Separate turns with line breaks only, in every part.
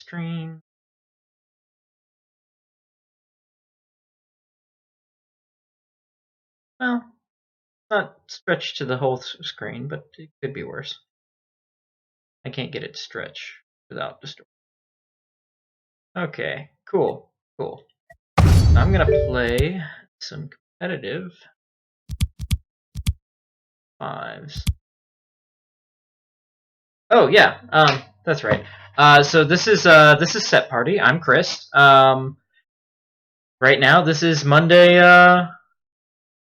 screen. Well, not stretched to the whole screen, but it could be worse. I can't get it to stretch without distortion. Okay, cool. I'm gonna play some competitive fives. Oh yeah, that's right. So this is Set Party. I'm Chris. Right now this is Monday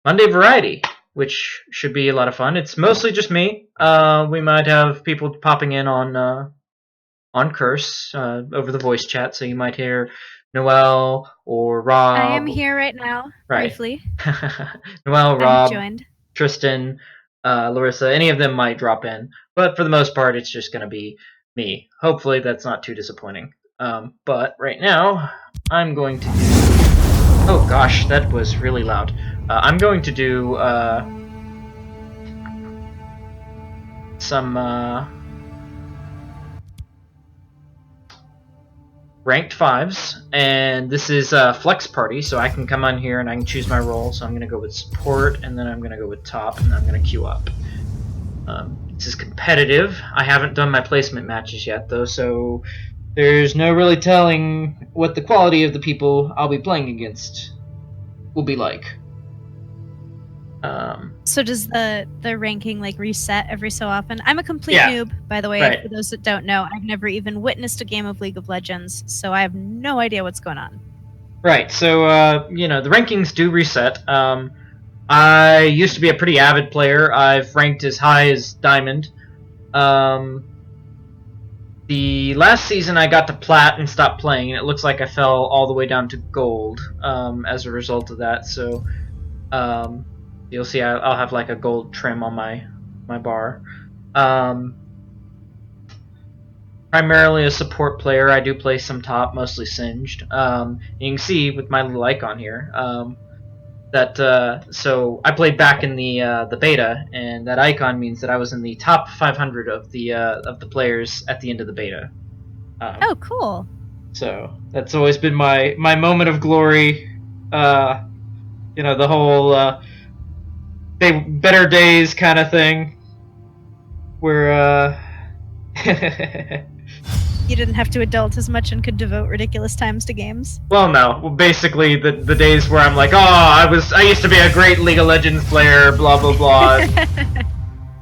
Variety, which should be a lot of fun. It's mostly just me. We might have people popping in on Curse over the voice chat, so you might hear Noel or Rob.
I am here right now,
Right.
briefly.
Noel,
I have
Rob,
joined.
Tristan, Larissa, any of them might drop in, but for the most part, it's just going to be me. Hopefully, that's not too disappointing. But right now, I'm going to do. Oh gosh, that was really loud. I'm going to do some ranked fives, and this is flex party, so I can come on here and I can choose my role. So I'm going to go with support, and then I'm going to go with top, and then I'm going to queue up. This is competitive. I haven't done my placement matches yet, though, so there's no really telling what the quality of the people I'll be playing against will be like.
So does the ranking like reset every so often? I'm a complete
Yeah.
noob, by the way.
Right.
For those that don't know, I've never even witnessed a game of League of Legends, so I have no idea what's going on.
Right. So the rankings do reset. I used to be a pretty avid player. I've ranked as high as Diamond. The last season I got to Plat and stopped playing, and it looks like I fell all the way down to Gold as a result of that. So you'll see I'll have like a gold trim on my bar. Primarily a support player. I do play some top, mostly Singed. You can see with my little icon here that so I played back in the beta, and that icon means that I was in the top 500 of the players at the end of the beta.
Oh, cool.
So that's always been my moment of glory. The whole better days kind of thing, where
You didn't have to adult as much and could devote ridiculous times to games.
Well, no. Well, basically, the days where I'm like, oh, I used to be a great League of Legends player, blah blah blah.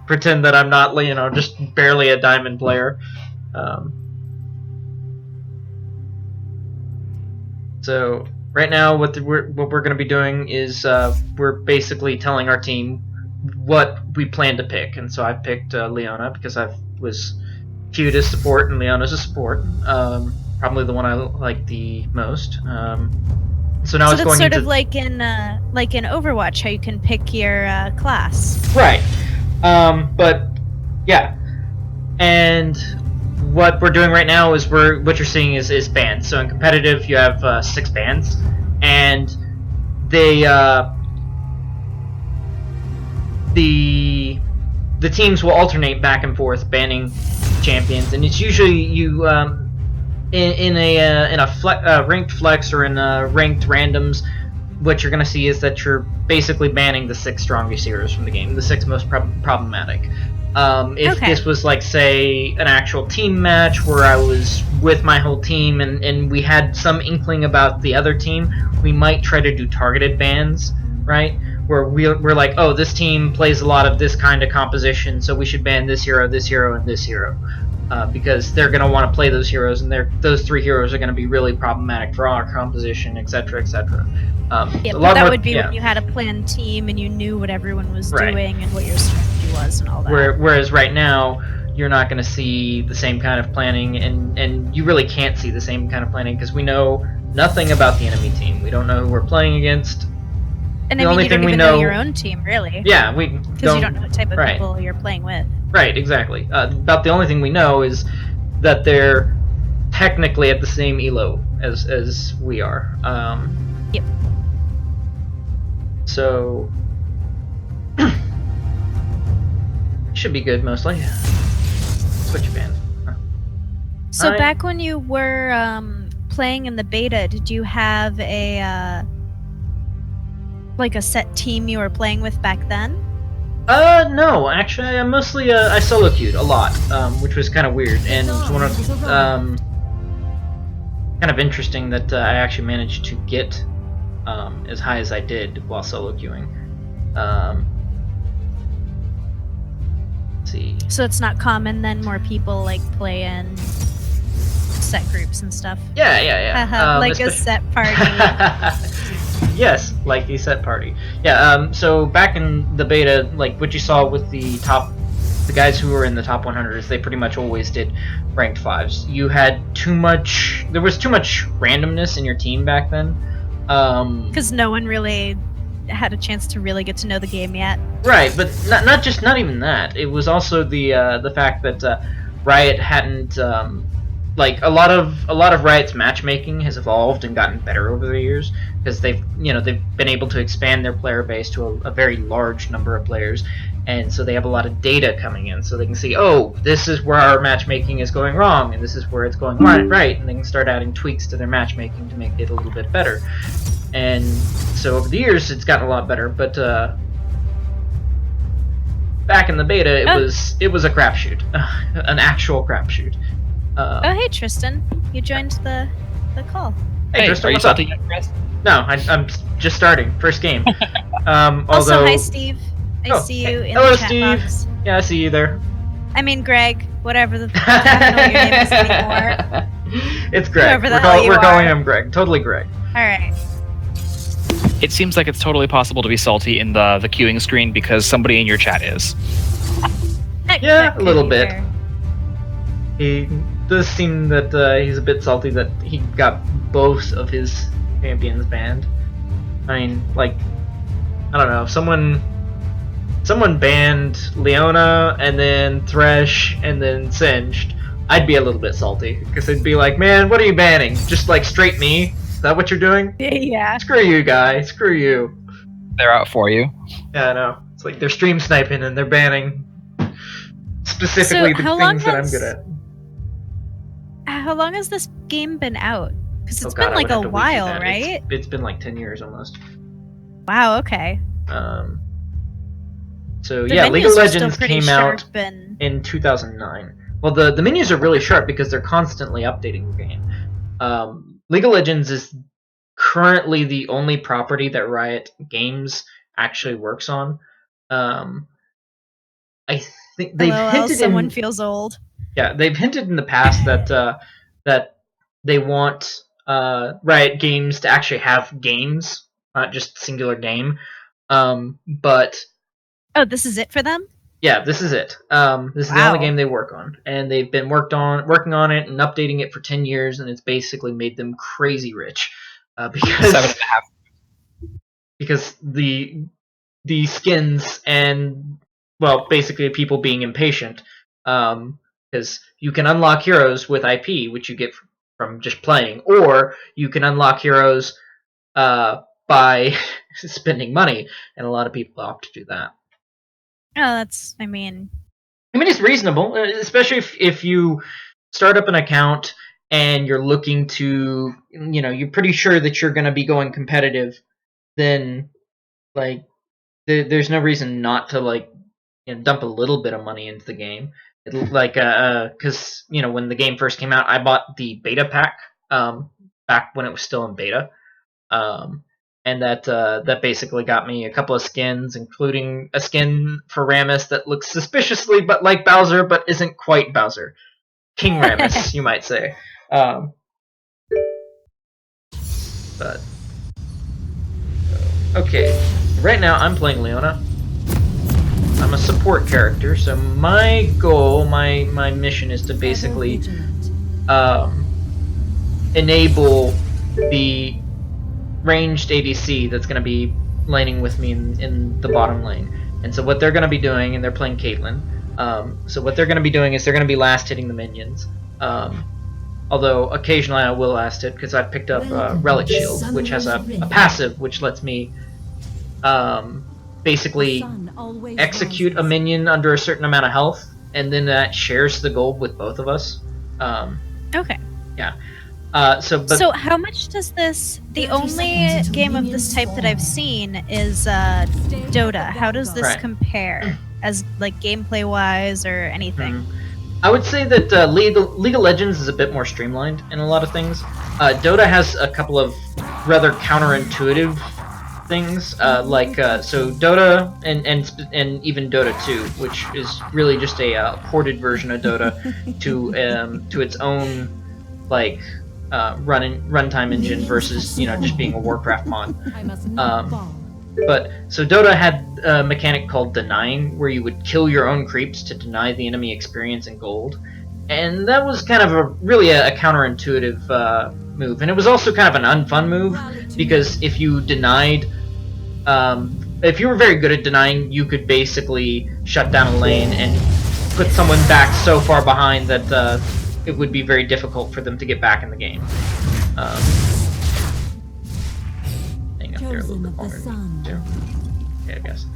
Pretend that I'm not, just barely a diamond player. So right now, what we're going to be doing is we're basically telling our team what we plan to pick, and so I picked Leona because I was queued as support, and Leona's a support. Probably the one I like the most. So now it's
that's
going
sort
into...
of like in Overwatch, how you can pick your class.
Right. But yeah, and what we're doing right now is what you're seeing is bands. So in competitive, you have 6 bands, and they the teams will alternate back and forth banning champions, and it's usually you in a ranked flex or in ranked randoms. What you're going to see is that you're basically banning the 6 strongest heroes from the game, the 6 most problematic. If this was like, say, an actual team match where I was with my whole team and we had some inkling about the other team, we might try to do targeted bans, right? Where we're like, oh, this team plays a lot of this kind of composition, so we should ban this hero, and this hero. Because they're going to want to play those heroes, and those 3 heroes are going to be really problematic for our composition, etc., etc.
That would be when you had a planned team and you knew what everyone was doing and what your strategy was and all that.
Whereas right now, you're not going to see the same kind of planning, and you really can't see the same kind of planning because we know nothing about the enemy team. We don't know who we're playing against.
And you don't even know your own team, really.
Yeah,
because you don't know what type of people you're playing with.
Right, exactly. About the only thing we know is that they're technically at the same elo as we are.
Yep.
So should be good mostly. Switch band.
So back when you were playing in the beta, did you have a like a set team you were playing with back then?
No, actually, I mostly I solo queued a lot, which was kind of weird, and one of kind of interesting that I actually managed to get as high as I did while solo queuing. Let's see.
So it's not common then, more people like play in set groups and stuff.
Yeah.
Like a set party.
Yes, like a set party. Yeah. So back in the beta, like what you saw with the guys who were in the top 100s, they pretty much always did ranked 5s. You had there was too much randomness in your team back then.
Because no one really had a chance to really get to know the game yet.
Right, but not even that. It was also the fact that Riot hadn't like a lot of Riot's matchmaking has evolved and gotten better over the years because they've been able to expand their player base to a very large number of players, and so they have a lot of data coming in, so they can see, oh, this is where our matchmaking is going wrong, and this is where it's going right, and they can start adding tweaks to their matchmaking to make it a little bit better. And so over the years, it's gotten a lot better, but back in the beta, it was a crapshoot, an actual crapshoot.
Oh, hey Tristan, you joined the call.
Hey Tristan,
are you
what's up?
salty yet, Chris?
No, I'm just starting, first game.
Also, hi Steve. I see you in
hello,
the chat
Steve.
box.
Yeah, I see you there.
I mean Greg, whatever the I don't know what your name is anymore.
It's Greg.
Whoever the hell you
we're
are.
calling him Greg. Totally Greg.
Alright.
It seems like it's totally possible to be salty in the queuing screen because somebody in your chat is.
Yeah, a little bit. He does seem that he's a bit salty that he got both of his champions banned. I mean, like, I don't know, someone banned Leona and then Thresh and then Singed, I'd be a little bit salty because it'd be like, man, what are you banning? Just like straight me? Is that what you're doing?
Yeah.
Screw you, guy. Screw you.
They're out for you.
Yeah, I know. It's like they're stream sniping and they're banning specifically the things that I'm good at.
How long has this game been out? Because it's
God,
been like a while,
that.
right?
It's been like 10 years almost.
Wow, okay.
So
The
yeah, League of
menus are still
Legends
pretty
came out
sharp and-
in 2009. Well, the menus are really sharp because they're constantly updating the game. League of Legends is currently the only property that Riot Games actually works on. I think they've hinted
someone feels old.
Yeah, they've hinted in the past that that they want Riot Games to actually have games, not just singular game. But
oh, this is it for them?
yeah, this is it. This is the only game they work on, and they've been working on it and updating it for 10 years, and it's basically made them crazy rich because
7.5.
Because the skins and, well, basically people being impatient, because you can unlock heroes with IP, which you get from just playing, or you can unlock heroes by spending money, and a lot of people opt to do that.
Oh, that's, I mean,
it's reasonable, especially if you start up an account and you're looking to, you're pretty sure that you're going to be going competitive, then, like, there's no reason not to, like, dump a little bit of money into the game. Because, when the game first came out, I bought the beta pack, back when it was still in beta. And that basically got me a couple of skins, including a skin for Rammus that looks suspiciously but like Bowser, but isn't quite Bowser. King Rammus, you might say. But okay, right now I'm playing Leona. I'm a support character, so my goal, my mission is to basically enable the ranged ADC that's going to be laning with me in the bottom lane. And so what they're going to be doing, and they're playing Caitlyn, so what they're going to be doing is they're going to be last hitting the minions. Although occasionally I will last hit because I've picked up Relic Shield, which has a passive which lets me basically execute a minion under a certain amount of health, and then that shares the gold with both of us.
Okay.
So
how much does this? The
30
only
seconds until
game of
minions
this type that I've
spawn.
seen is Dota. How does this
Right.
compare, as like gameplay wise or anything?
I would say that League of Legends is a bit more streamlined in a lot of things. Dota has a couple of rather counterintuitive things, so Dota and even Dota 2, which is really just a ported version of Dota to its own runtime engine versus just being a Warcraft mod.
I must not fall.
But so Dota had a mechanic called denying, where you would kill your own creeps to deny the enemy experience and gold, and that was kind of a counterintuitive move, and it was also kind of an unfun move because if you denied, if you were very good at denying, you could basically shut down a lane and put someone back so far behind that it would be very difficult for them to get back in the game. Hang up there a little
Chosen
bit
of the
longer.
sun.
Okay, I guess.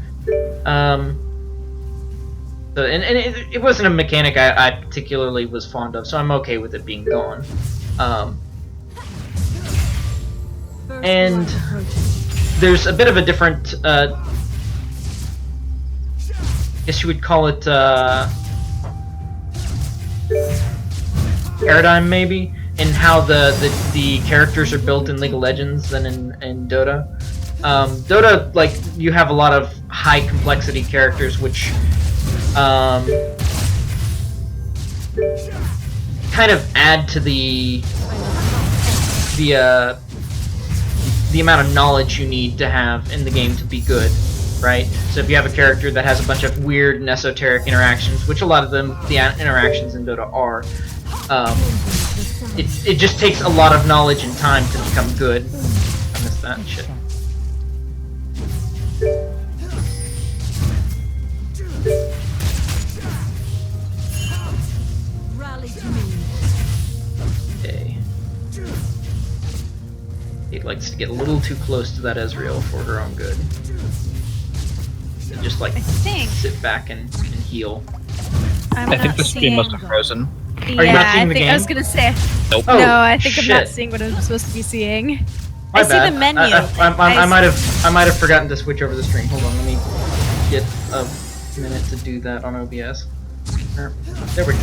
So it wasn't a mechanic I particularly was fond of, so I'm okay with it being gone.
First
And
light approaches.
there's a bit of a different, guess you would call it paradigm maybe, in how the characters are built in League of Legends than in Dota. Dota, like, you have a lot of high complexity characters which kind of add to the amount of knowledge you need to have in the game to be good, right? So if you have a character that has a bunch of weird and esoteric interactions, which a lot of them, the interactions in Dota are, it just takes a lot of knowledge and time to become good. I missed that shit.
Rally to me.
Okay. Kate likes to get a little too close to that Ezreal for her own good. And just like
I think
sit back and heal.
I'm
I think
not
the stream
seeing.
must have frozen.
Are you
Yeah,
not seeing
I
the
think I was
game?
gonna say.
Nope.
Oh,
No, I think I'm not
shit.
seeing what I'm supposed to be seeing.
My
I see
bad.
the menu.
I might have forgotten to switch over the stream. Hold on, let me get a minute to do that on OBS. There we go.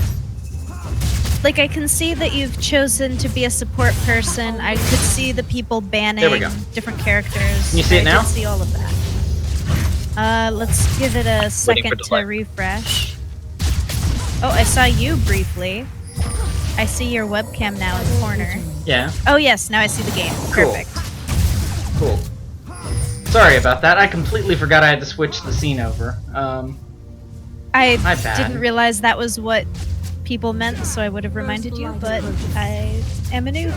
Like, I can see that you've chosen to be a support person. I could see the people banning
There we go.
different characters.
Can you see it
I
now?
did see all of that. Let's give it a
for
second to
delay.
refresh. Oh, I saw you briefly. I see your webcam now in the corner.
Yeah,
Oh yes, now I see the game.
Cool.
Perfect.
cool. Sorry about that. I completely forgot I had to switch the scene over.
I
My bad.
didn't realize that was what people meant, so I would have reminded you, but I am a noob.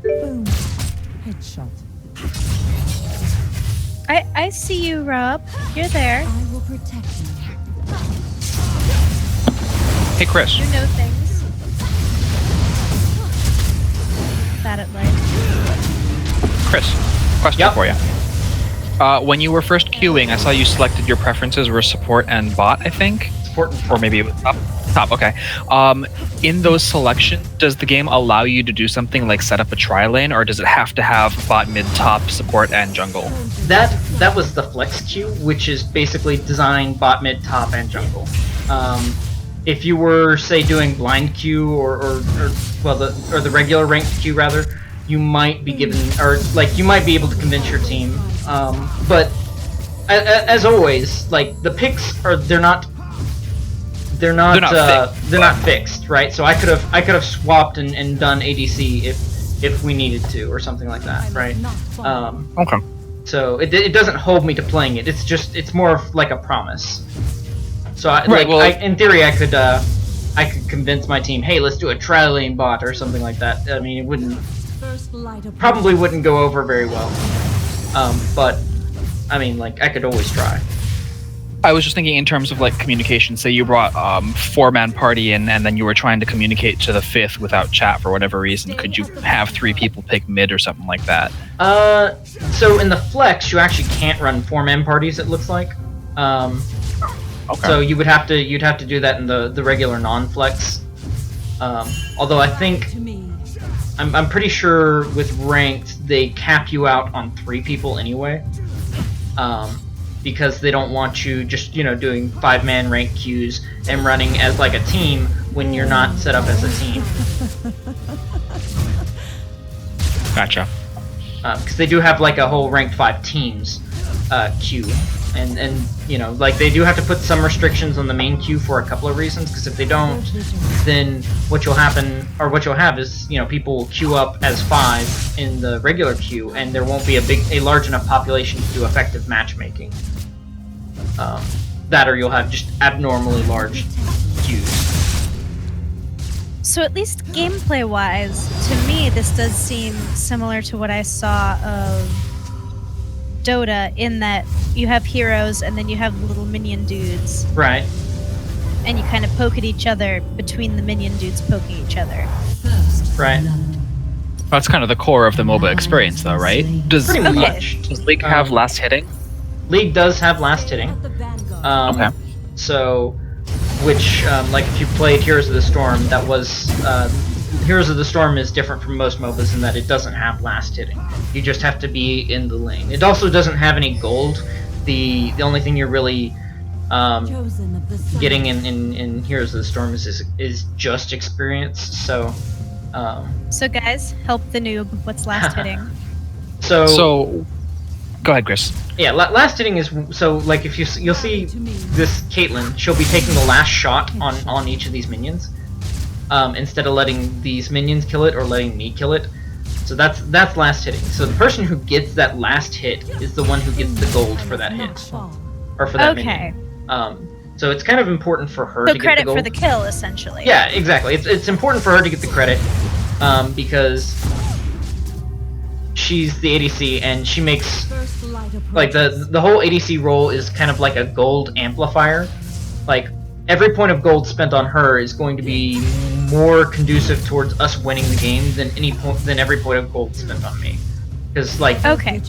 Boom. Headshot.
I see you, Rob. You're there.
I will protect you.
Hey, Chris.
You know things. Bad at life.
Chris, question
Yep.
for you. When you were first queuing, I saw you selected your preferences were support and bot, I think,
Support and
or maybe it was top. Top, okay. In those selections, does the game allow you to do something like set up a tri lane, or does it have to have bot, mid, top, support, and jungle?
That was the flex queue, which is basically designed bot, mid, top, and jungle. If you were, say, doing blind queue or the regular ranked queue rather, you might be given, or like you might be able to convince your team. But as always, like the picks are they're not fixed, right? So I could have swapped and done ADC if we needed to or something like that, right?
Okay.
So it doesn't hold me to playing it. It's more of like a promise. So in theory I could convince my team, hey, let's do a tri-lane bot or something like that. I mean, it probably wouldn't go over very well. But I mean, like, I could always try.
I was just thinking in terms of like communication. Say you brought 4-man party in, and then you were trying to communicate to the 5th without chat for whatever reason. Could you have 3 people pick mid or something like that?
So in the flex, you actually can't run 4-man parties. It looks like.
Okay.
So you'd have to do that in the regular non-flex. Although I think
To me.
I'm pretty sure with ranked they cap you out on 3 people anyway, because they don't want you just doing 5-man rank queues and running as like a team when you're not set up as a team.
Gotcha.
Because they do have like a whole ranked 5 teams queue, and like they do have to put some restrictions on the main queue for a couple of reasons. Because if they don't, then what you'll have is people will queue up as 5 in the regular queue, and there won't be a large enough population to do effective matchmaking. That or you'll have just abnormally large queues.
So at least gameplay-wise, to me, this does seem similar to what I saw of Dota, in that you have heroes and then you have little minion dudes,
Right.
and you kind of poke at each other between the minion dudes poking each other.
First
Right.
blood.
That's kind of the core of the MOBA experience, though, right? Does
Pretty
Okay.
much.
does League have last hitting?
League does have last hitting.
At the vanguard.
Okay.
So, which, like if you played Heroes of the Storm, that was, Heroes of the Storm is different from most MOBAs in that it doesn't have last hitting. You just have to be in the lane. It also doesn't have any gold. The only thing you're really
Chosen of the sun.
getting in Heroes of the Storm is just experience. So,
So guys, help the noob. What's last hitting?
So, go ahead, Chris.
yeah, last hitting is so like if you'll see this Caitlyn, she'll be taking the last shot on each of these minions, instead of letting these minions kill it or letting me kill it. So that's last hitting. So the person who gets that last hit is the one who gets the gold for that hit or for that
Okay.
minion. So it's kind of important for her
So
to get the
credit
gold.
for the kill, essentially.
Yeah, exactly. It's important for her to get the credit, because she's the ADC and she makes
First light
like
approaches.
the whole ADC role is kind of like a gold amplifier. Like every point of gold spent on her is going to be more conducive towards us winning the game than every point of gold spent on me. Because like
Okay.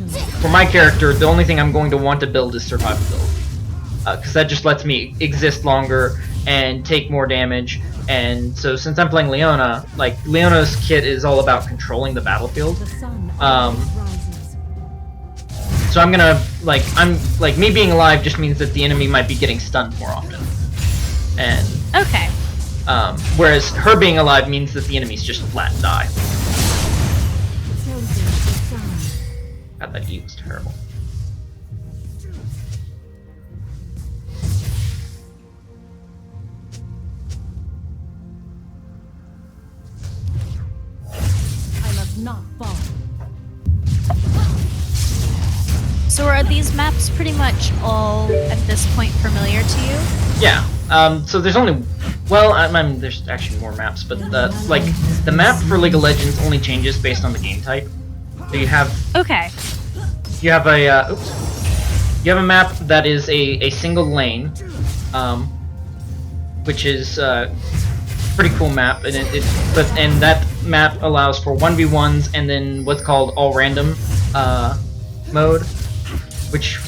for my character, the only thing I'm going to want to build is survivability. Because that just lets me exist longer and take more damage. And so since I'm playing Leona, like Leona's kit is all about controlling the battlefield.
The sun
Um,
always rises.
So me being alive just means that the enemy might be getting stunned more often. And
Okay.
whereas her being alive means that the enemies just flat die.
Chosen of the sun.
God, that E was terrible.
I must not fall.
So are these maps pretty much all at this point familiar to you?
Yeah. So there's only, there's actually more maps, but the map for League of Legends only changes based on the game type. So you have
Okay.
you have a map that is a single lane, which is pretty cool map, and and that map allows for 1v1s and then what's called all random mode, which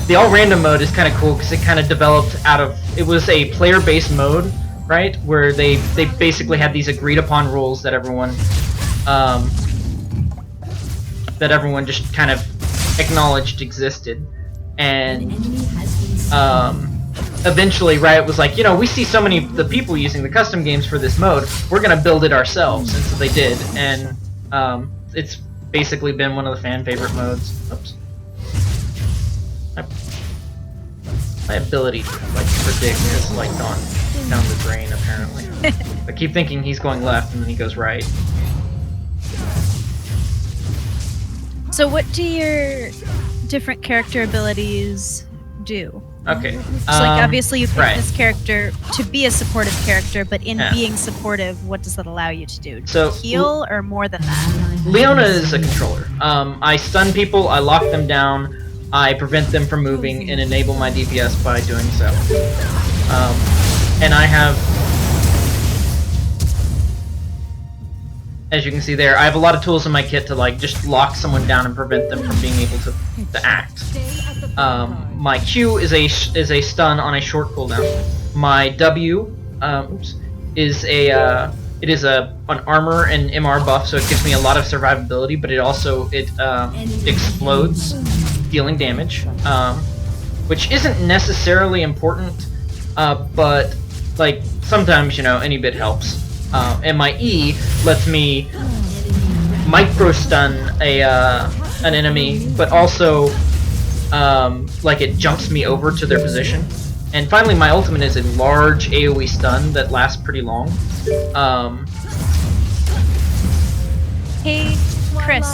the all random mode is kind of cool because it kind of developed it was a player based mode, right, where they basically had these agreed upon rules that everyone just kind of acknowledged existed, and eventually Riot was like, we see so many of the people using the custom games for this mode, we're gonna build it ourselves, and so they did, and it's basically been one of the fan favorite modes. Oops. My ability to predict has gone down the drain apparently. I keep thinking he's going left and then he goes right.
So what do your different character abilities do?
Okay.
So obviously you picked
right.
this character to be a supportive character, but in
Yeah.
being supportive, what does that allow you to do?
So,
Heal or more than that?
Leona is a controller. I stun people, I lock them down, I prevent them from moving, and enable my DPS by doing so. as you can see there, I have a lot of tools in my kit to like just lock someone down and prevent them from being able to act. My Q is a stun on a short cooldown. My W is an armor and MR buff, so it gives me a lot of survivability, but it also explodes, dealing damage, which isn't necessarily important, but like sometimes any bit helps. And my E lets me micro stun an enemy, but also like it jumps me over to their position. And finally, my ultimate is a large AoE stun that lasts pretty long.
Hey, Chris,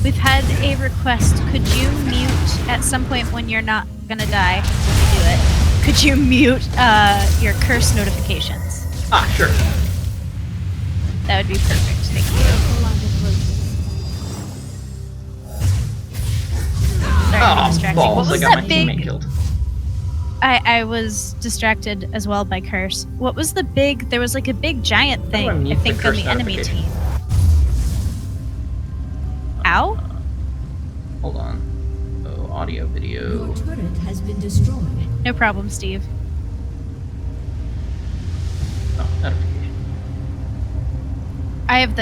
we've had a request. Could you mute at some point when you're not gonna die? When you do it, could you mute your curse notifications?
Ah, sure.
That would be perfect. Thank you. Sorry, I'm distracting. What
balls!
was
I got my
that
teammate
big?
killed.
I was distracted as well by curse. What was the big? There was like a big giant thing.
I
I
mute the
think on
curse
the enemy
notification?
team. Ow!
Hold on. Oh, audio, video.
Your turret has been destroyed.
No problem, Steve.
Oh, notification.
I have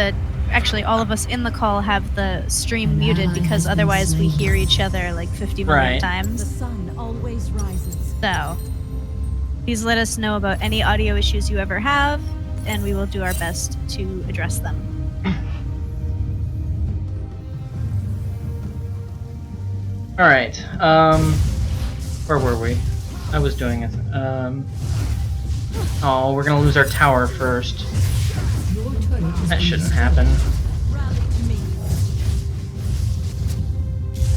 actually all of us in the call have the stream muted because otherwise we hear each other like 50 million
Right.
The
times.
sun always rises.
So, please let us know about any audio issues you ever have, and we will do our best to address them.
All right. Where were we? I was doing it. Oh, we're gonna lose our tower first.
Your turret has
That
been
shouldn't
destroyed.
happen.
Rally to me.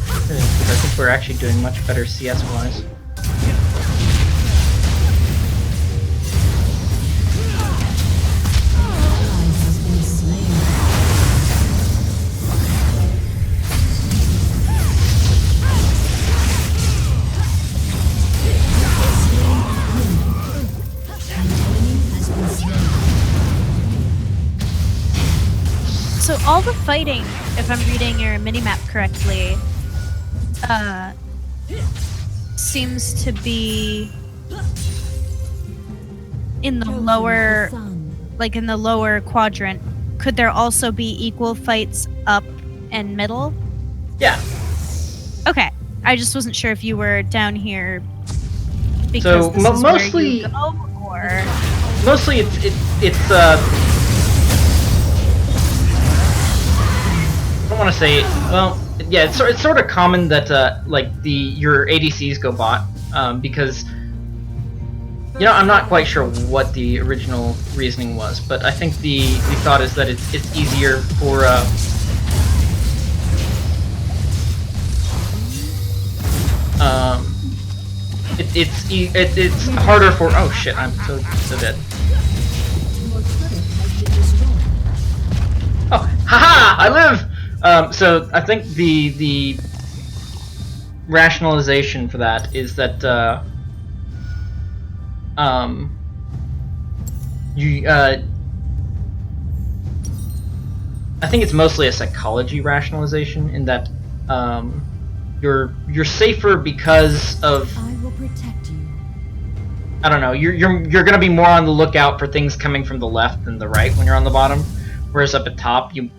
Because I think we're actually doing much better CS-wise.
Ally has been slain. An enemy has been slain.
So all the fighting, if I'm reading your minimap correctly, seems to be in the
Chosen
lower,
of the sun.
like in the lower quadrant. Could there also be equal fights up and middle?
Yeah.
Okay, I just wasn't sure if you were down here because
So,
this is
mostly-
where you go, or
Mostly, it's I don't want to say. Well, yeah, it's sort of common that like your ADCs go bot because I'm not quite sure what the original reasoning was, but I think the thought is that it's easier for it's harder for. Oh shit! I'm so dead.
Your turret has been destroyed.
Oh, haha! I live. So I think the rationalization for that is that I think it's mostly a psychology rationalization in that you're safer because of
I will protect you.
I don't know. You're gonna be more on the lookout for things coming from the left than the right when you're on the bottom, whereas up at top you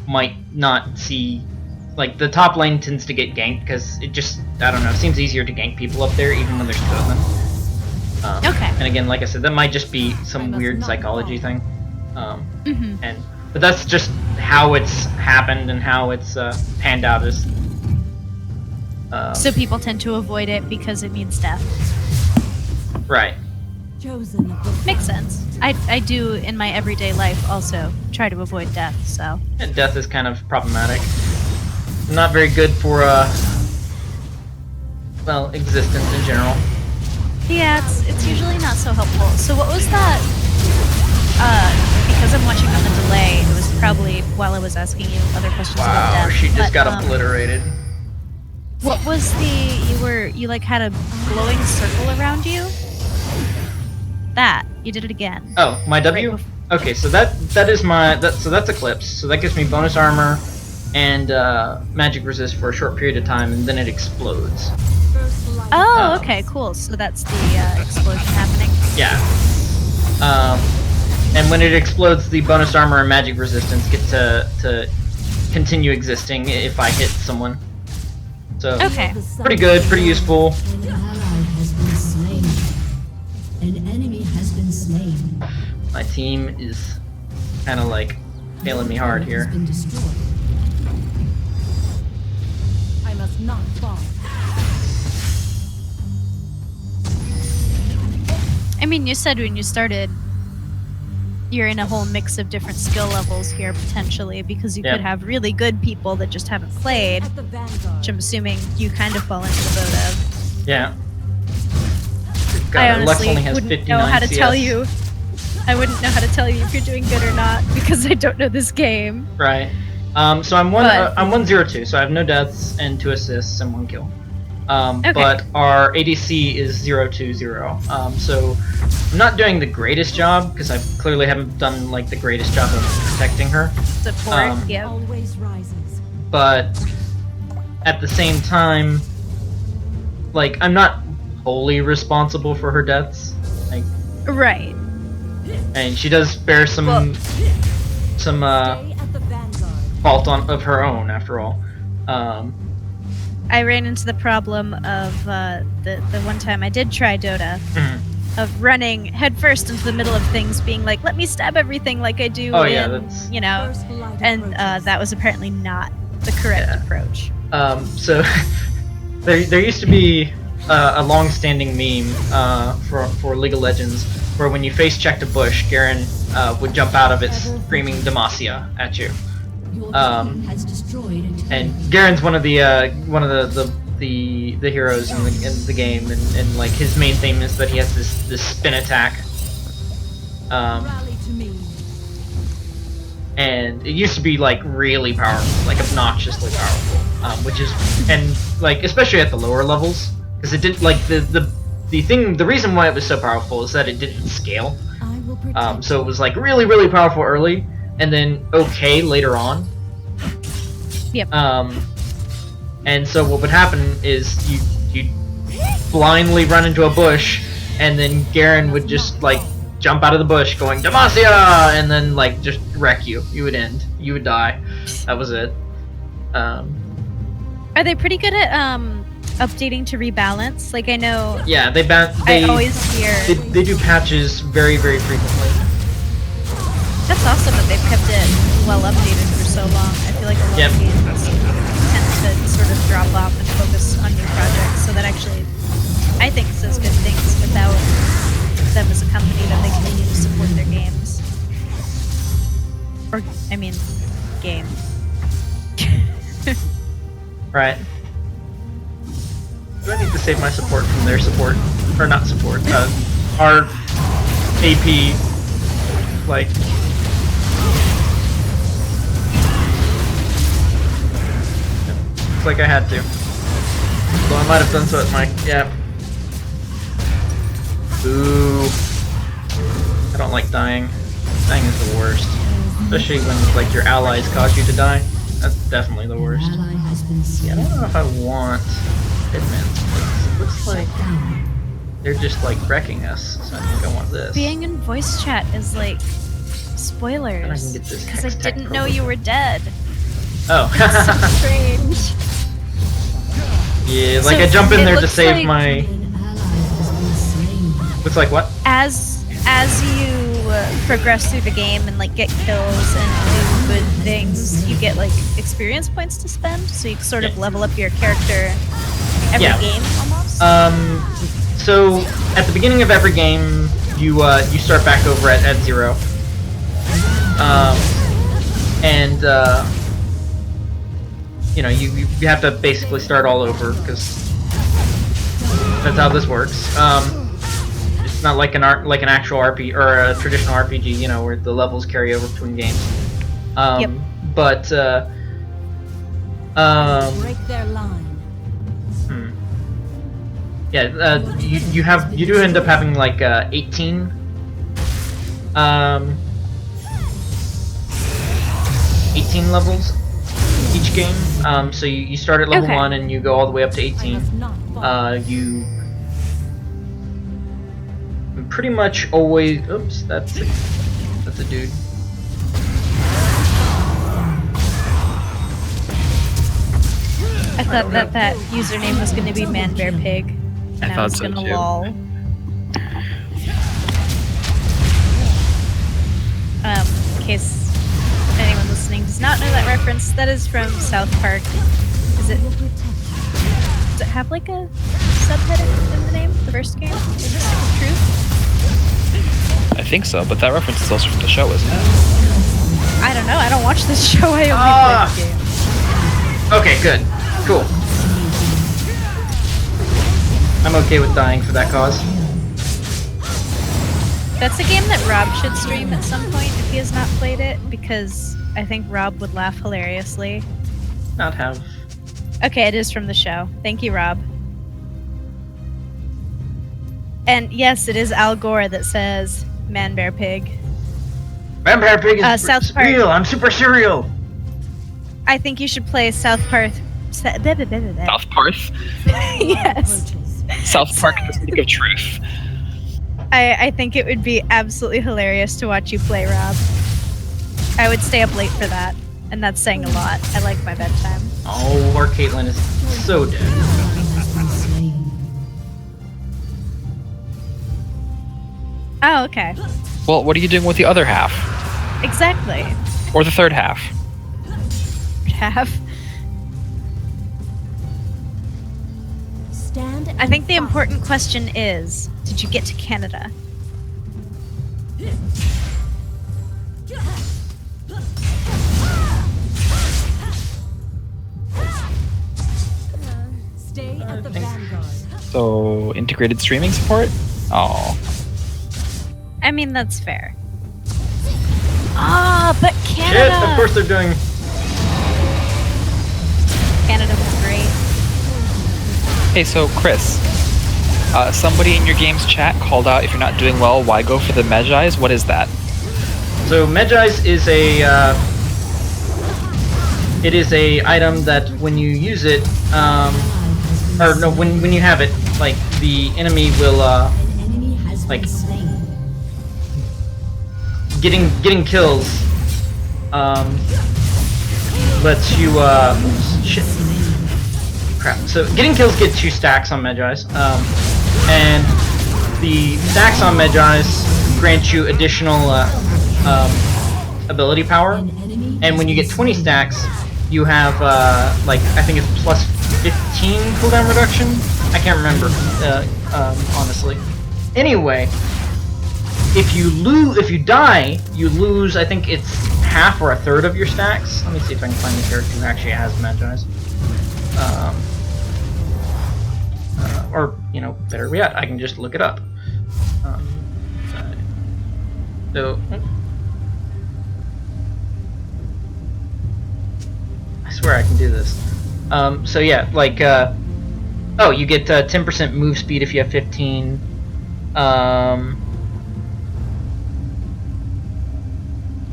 might not see. Like the top lane tends to get ganked because it just I don't know. It seems easier to gank people up there even when there's two of them.
Okay.
And again, like I said, that might just be some weird psychology thing. But that's just how it's happened and how it's panned out is.
so people tend to avoid it because it means death.
Right.
Chosen of the
Makes
sun.
sense. I do in my everyday life also try to avoid death, so.
And death is kind of problematic. Not very good for well, existence in general.
Yeah, it's usually not so helpful. So what was that? Because I'm watching on the delay, it was probably while I was asking you other questions about
Wow,
death.
she just
but,
got obliterated.
What was you like had a glowing circle around you? That, you did it again.
Oh, my W?
Right
Okay, so that is my so that's Eclipse. So that gives me bonus armor and magic resist for a short period of time, and then it explodes.
Oh, okay, cool. So that's the explosion happening.
Yeah. And when it explodes, the bonus armor and magic resistance get to continue existing if I hit someone. So
Okay.
pretty good, pretty useful.
An ally has been slain. An enemy has been slain.
My team is kind of like failing me hard
Has
here.
been destroyed. I must not fall.
I mean, you said when you started, you're in a whole mix of different skill levels here potentially, because you
Yeah.
could have really good people that just haven't played,
At the vanguard.
which I'm assuming you kind of fall into the boat of.
Yeah.
I
God, Lex
honestly
only has
wouldn't
59
know how to
CS.
tell you. I wouldn't know how to tell you if you're doing good or not because I don't know this game.
Right. So I'm
But-
I'm 102, so I have no deaths and 2 assists and 1 kill.
Okay.
But our ADC is 020. So I'm not doing the greatest job because I clearly haven't done like the greatest job of protecting her.
Support, yeah.
Always rises.
But at the same time, like I'm not wholly responsible for her deaths. Like,
Right.
and she does bear some
Well-
Stay at the vanguard.
fault of her own after all.
I ran into the problem of the one time I did try Dota,
mhm.
of running headfirst into the middle of things, being like, "Let me stab everything like I do,"
Oh, yeah,
in,
that's-
you know,
First light
and
approaches.
that was apparently not the correct
Yeah.
approach.
So there used to be a long-standing meme for League of Legends where when you face checked a bush, Garen would jump out of it screaming Demacia at you.
Your
um,
team has destroyed a turret.
And Garen's one of the heroes in the game, and like his main theme is that he has this spin attack.
Rally to me.
And it used to be like really powerful, like obnoxiously powerful, which is, and like especially at the lower levels, because it did like the reason why it was so powerful is that it didn't scale.
I will protect
So it was like really powerful early, and then okay later on.
Yep.
And so what would happen is you blindly run into a bush, and then Garen would just like jump out of the bush going Demacia, and then like just wreck you. You would end. You would die. That was it.
Are they pretty good at updating to rebalance? Like I know
Yeah, they
I always hear
they do patches very frequently.
that's awesome that they've kept it well updated for so long. I feel like a lot
Yep.
of games tend to sort of drop off and focus on new projects, so that actually I think says good things without them as a company that they continue to support their games. Or I mean, game.
Right. Do I need to save my support from their support? Or not support, our AP, like... Looks like I had to. So I might have done so at my... yeah. Ooh. I don't like dying. Dying is the worst. Especially when, like, your allies cause you to die. That's definitely the
An
worst.
ally has been
Yeah, I
slain.
don't know if I want Hitman. It looks like
Shut down.
they're just like wrecking us, so I think I want this.
Being in voice chat is like
And I
spoilers
can get this
because I
Hextech
didn't know
Probe.
you were dead.
Oh.
Strange.
Yeah, like
So
I jump in
it
there to
looks
save
like-
my...
An ally has been slain.
Looks like what?
As you progress through the game and like get kills and do good things, you get like experience points to spend, so you sort of
Yeah.
level up your character every
Yeah.
game almost.
So at the beginning of every game, you start back over at 0. And you know, you have to basically start all over because that's how this works. It's not like an actual RPG or a traditional RPG, you know, where the levels carry over between games.
Yep.
But
Break their line.
hmm. Yeah, you do end up having like 18 18 levels each game. So you start at level
Okay.
1 and you go all the way up to
I
18.
must not fall.
You pretty much always. Oops, that's a dude.
I thought that username was going to be manbearpig. And
I
I
thought
was
so
going to
too.
lol. In case anyone listening does not know that reference, that is from South Park. Is it? Does it have like a subheading in the name? The first game? Is it Stick of Truth?
I think so, but that reference is also from the show, isn't it?
I don't know. I don't watch this show. I only
Ah!
play the game.
Okay, good. Cool. I'm okay with dying for that cause.
That's a game that Rob should stream at some point if he has not played it, because I think Rob would laugh hilariously.
Not have.
Okay, it is from the show. Thank you, Rob. And yes, it is Al Gore that says "Man, Bear, Pig."
Vampire Pig is
South Park.
real. I'm super serial.
I think you should play South Park.
South Parth?
Yes.
South Park, the Stick of Truth.
I think it would be absolutely hilarious to watch you play, Rob. I would stay up late for that, and that's saying a lot. I like my bedtime.
Oh, our Caitlyn is so dead.
Has been slain.
Oh, okay.
Well, what are you doing with the other half?
Exactly.
Or the third half?
Have.
Stand
I think the
and fight.
important question is, did you get to Canada?
Stay at the vanguard.
So, integrated streaming support? Oh.
I mean, that's fair. Ah, but
Shit,
Canada!
of course they're doing.
Canada was great.
Hey, so Chris, somebody in your game's chat called out if you're not doing well, why go for the Medjais? What is that?
So Medjais is a. It is a item that when you use it, or no, when you have it, like the enemy will
An enemy has
Like-
been slain.
getting kills. Lets you oops, shit. Crap. So getting kills get 2 stacks on Medjais, and the stacks on Medjais grant you additional ability power.
An enemy
And when you get 20 stacks, you have like I think it's plus 15 cooldown reduction. I can't remember honestly. Anyway, if you die, you lose. I think it's half or a third of your stacks. Let me see if I can find the character who actually has Medjais. Or better yet, I can just look it up. So. I swear I can do this. So yeah, like, oh, you get 10% move speed if you have 15.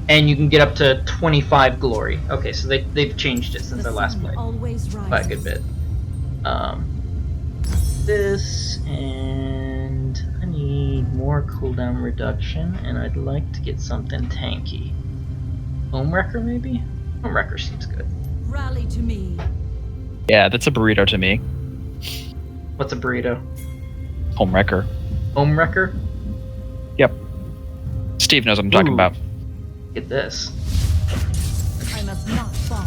And you can get up to 25 glory. Okay, so they've changed it since I last played
Always right.
by a good bit. This, and I need more cooldown reduction, and I'd like to get something tanky. Homewrecker, maybe? Homewrecker seems good.
Rally to me.
Yeah, that's a burrito to me.
What's a burrito?
Homewrecker.
Homewrecker?
Yep. Steve knows what I'm talking
Ooh.
about.
Get this.
I must not fall.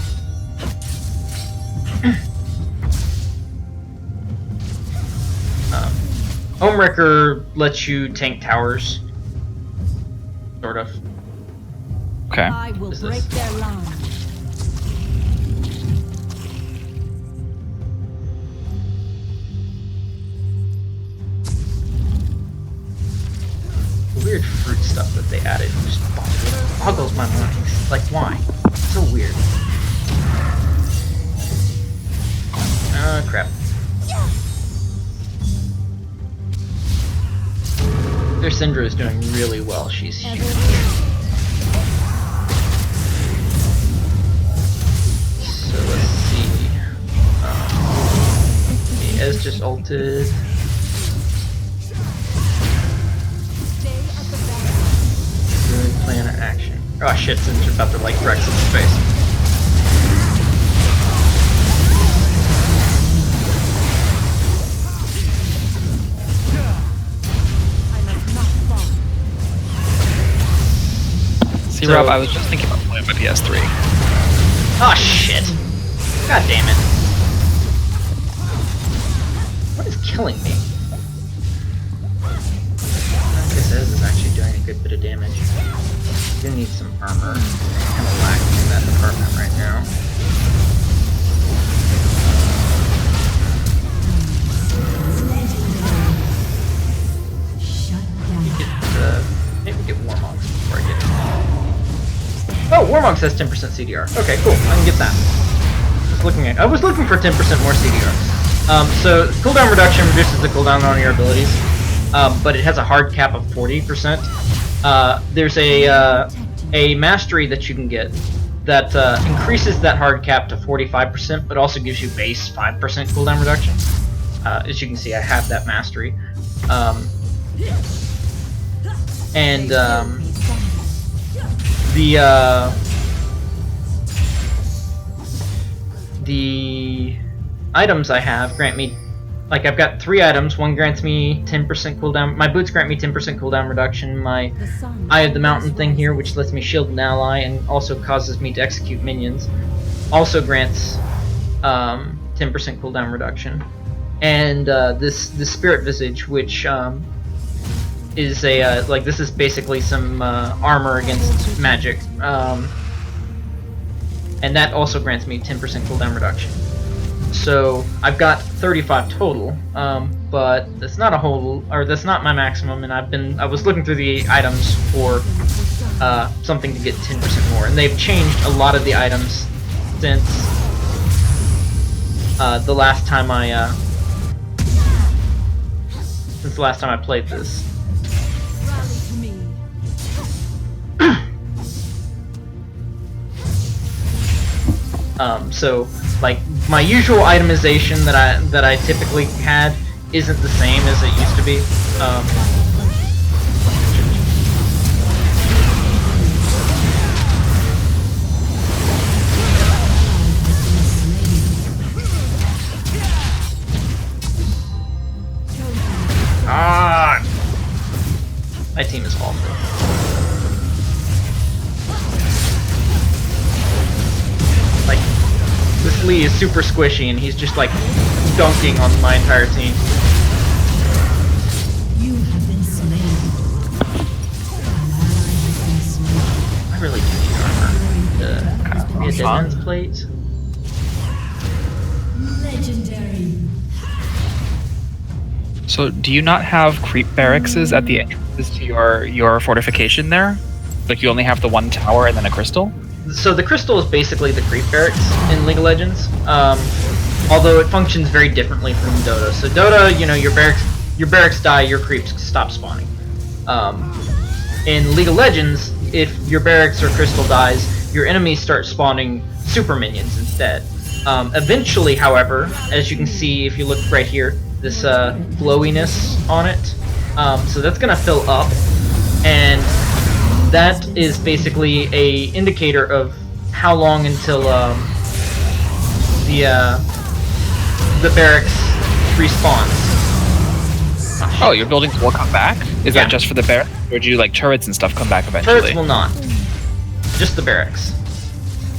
Homewrecker lets you tank towers. Sort of.
Okay.
I will
Is
break
this-
their line.
Weird fruit stuff that they added just boggles my mind. Like, why? So weird. Crap. Their Syndra is doing really well. She's huge. just ulted. Good plan of action. Oh shit, since you're about to like Rex in the face.
See,
So-
Rob, I was just thinking about playing my PS3.
Oh shit! God damn it! What is killing me? I guess this is actually doing a good bit of damage. I do need some armor. Kind of lacking in that department right now.
Shut down.
Maybe get Warmogs before I get it. Oh, Warmogs has 10% CDR. Okay, cool. I can get that. I was looking for 10% more CDR. So cooldown reduction reduces the cooldown on your abilities, but it has a hard cap of 40%. There's a mastery that you can get that increases that hard cap to 45%, but also gives you base 5% cooldown reduction. As you can see, I have that mastery. The items I have grant me, like I've got 3 items. One grants me 10% cooldown. My boots grant me 10% cooldown reduction. My Eye of the Mountain thing here, which lets me shield an ally and also causes me to execute minions, also grants 10% cooldown reduction. And this Spirit Visage, which is a like this is basically some armor against magic, and that also grants me 10% cooldown reduction. So I've got 35 total, but that's not a whole, or that's not my maximum. And I was looking through the items for something to get 10% more, and they've changed a lot of the items since the last time I played this. So like my usual itemization that I typically had isn't the same as it used to be. My team is awful. Like, this Lee is super squishy, and he's just like dunking on my entire team.
You have been slain. An ally has been slain.
I really do need armor. Be a dead man's plate.
Legendary.
So, do you not have creep barracks at the entrances to your fortification there? Like, you only have the one tower and then a crystal?
So the crystal is basically the creep barracks in League of Legends, although it functions very differently from Dota. So Dota, you know, your barracks die, your creeps stop spawning. In League of Legends, if your barracks or crystal dies, your enemies start spawning super minions instead. Eventually, however, as you can see if you look right here, this glowiness on it, so that's gonna fill up, and that is basically a indicator of how long until the barracks respawns.
Oh, your buildings will come back? Is
Yeah.
that just for the barracks? Or do you, like, turrets and stuff come back eventually?
Turrets will not. Just the barracks.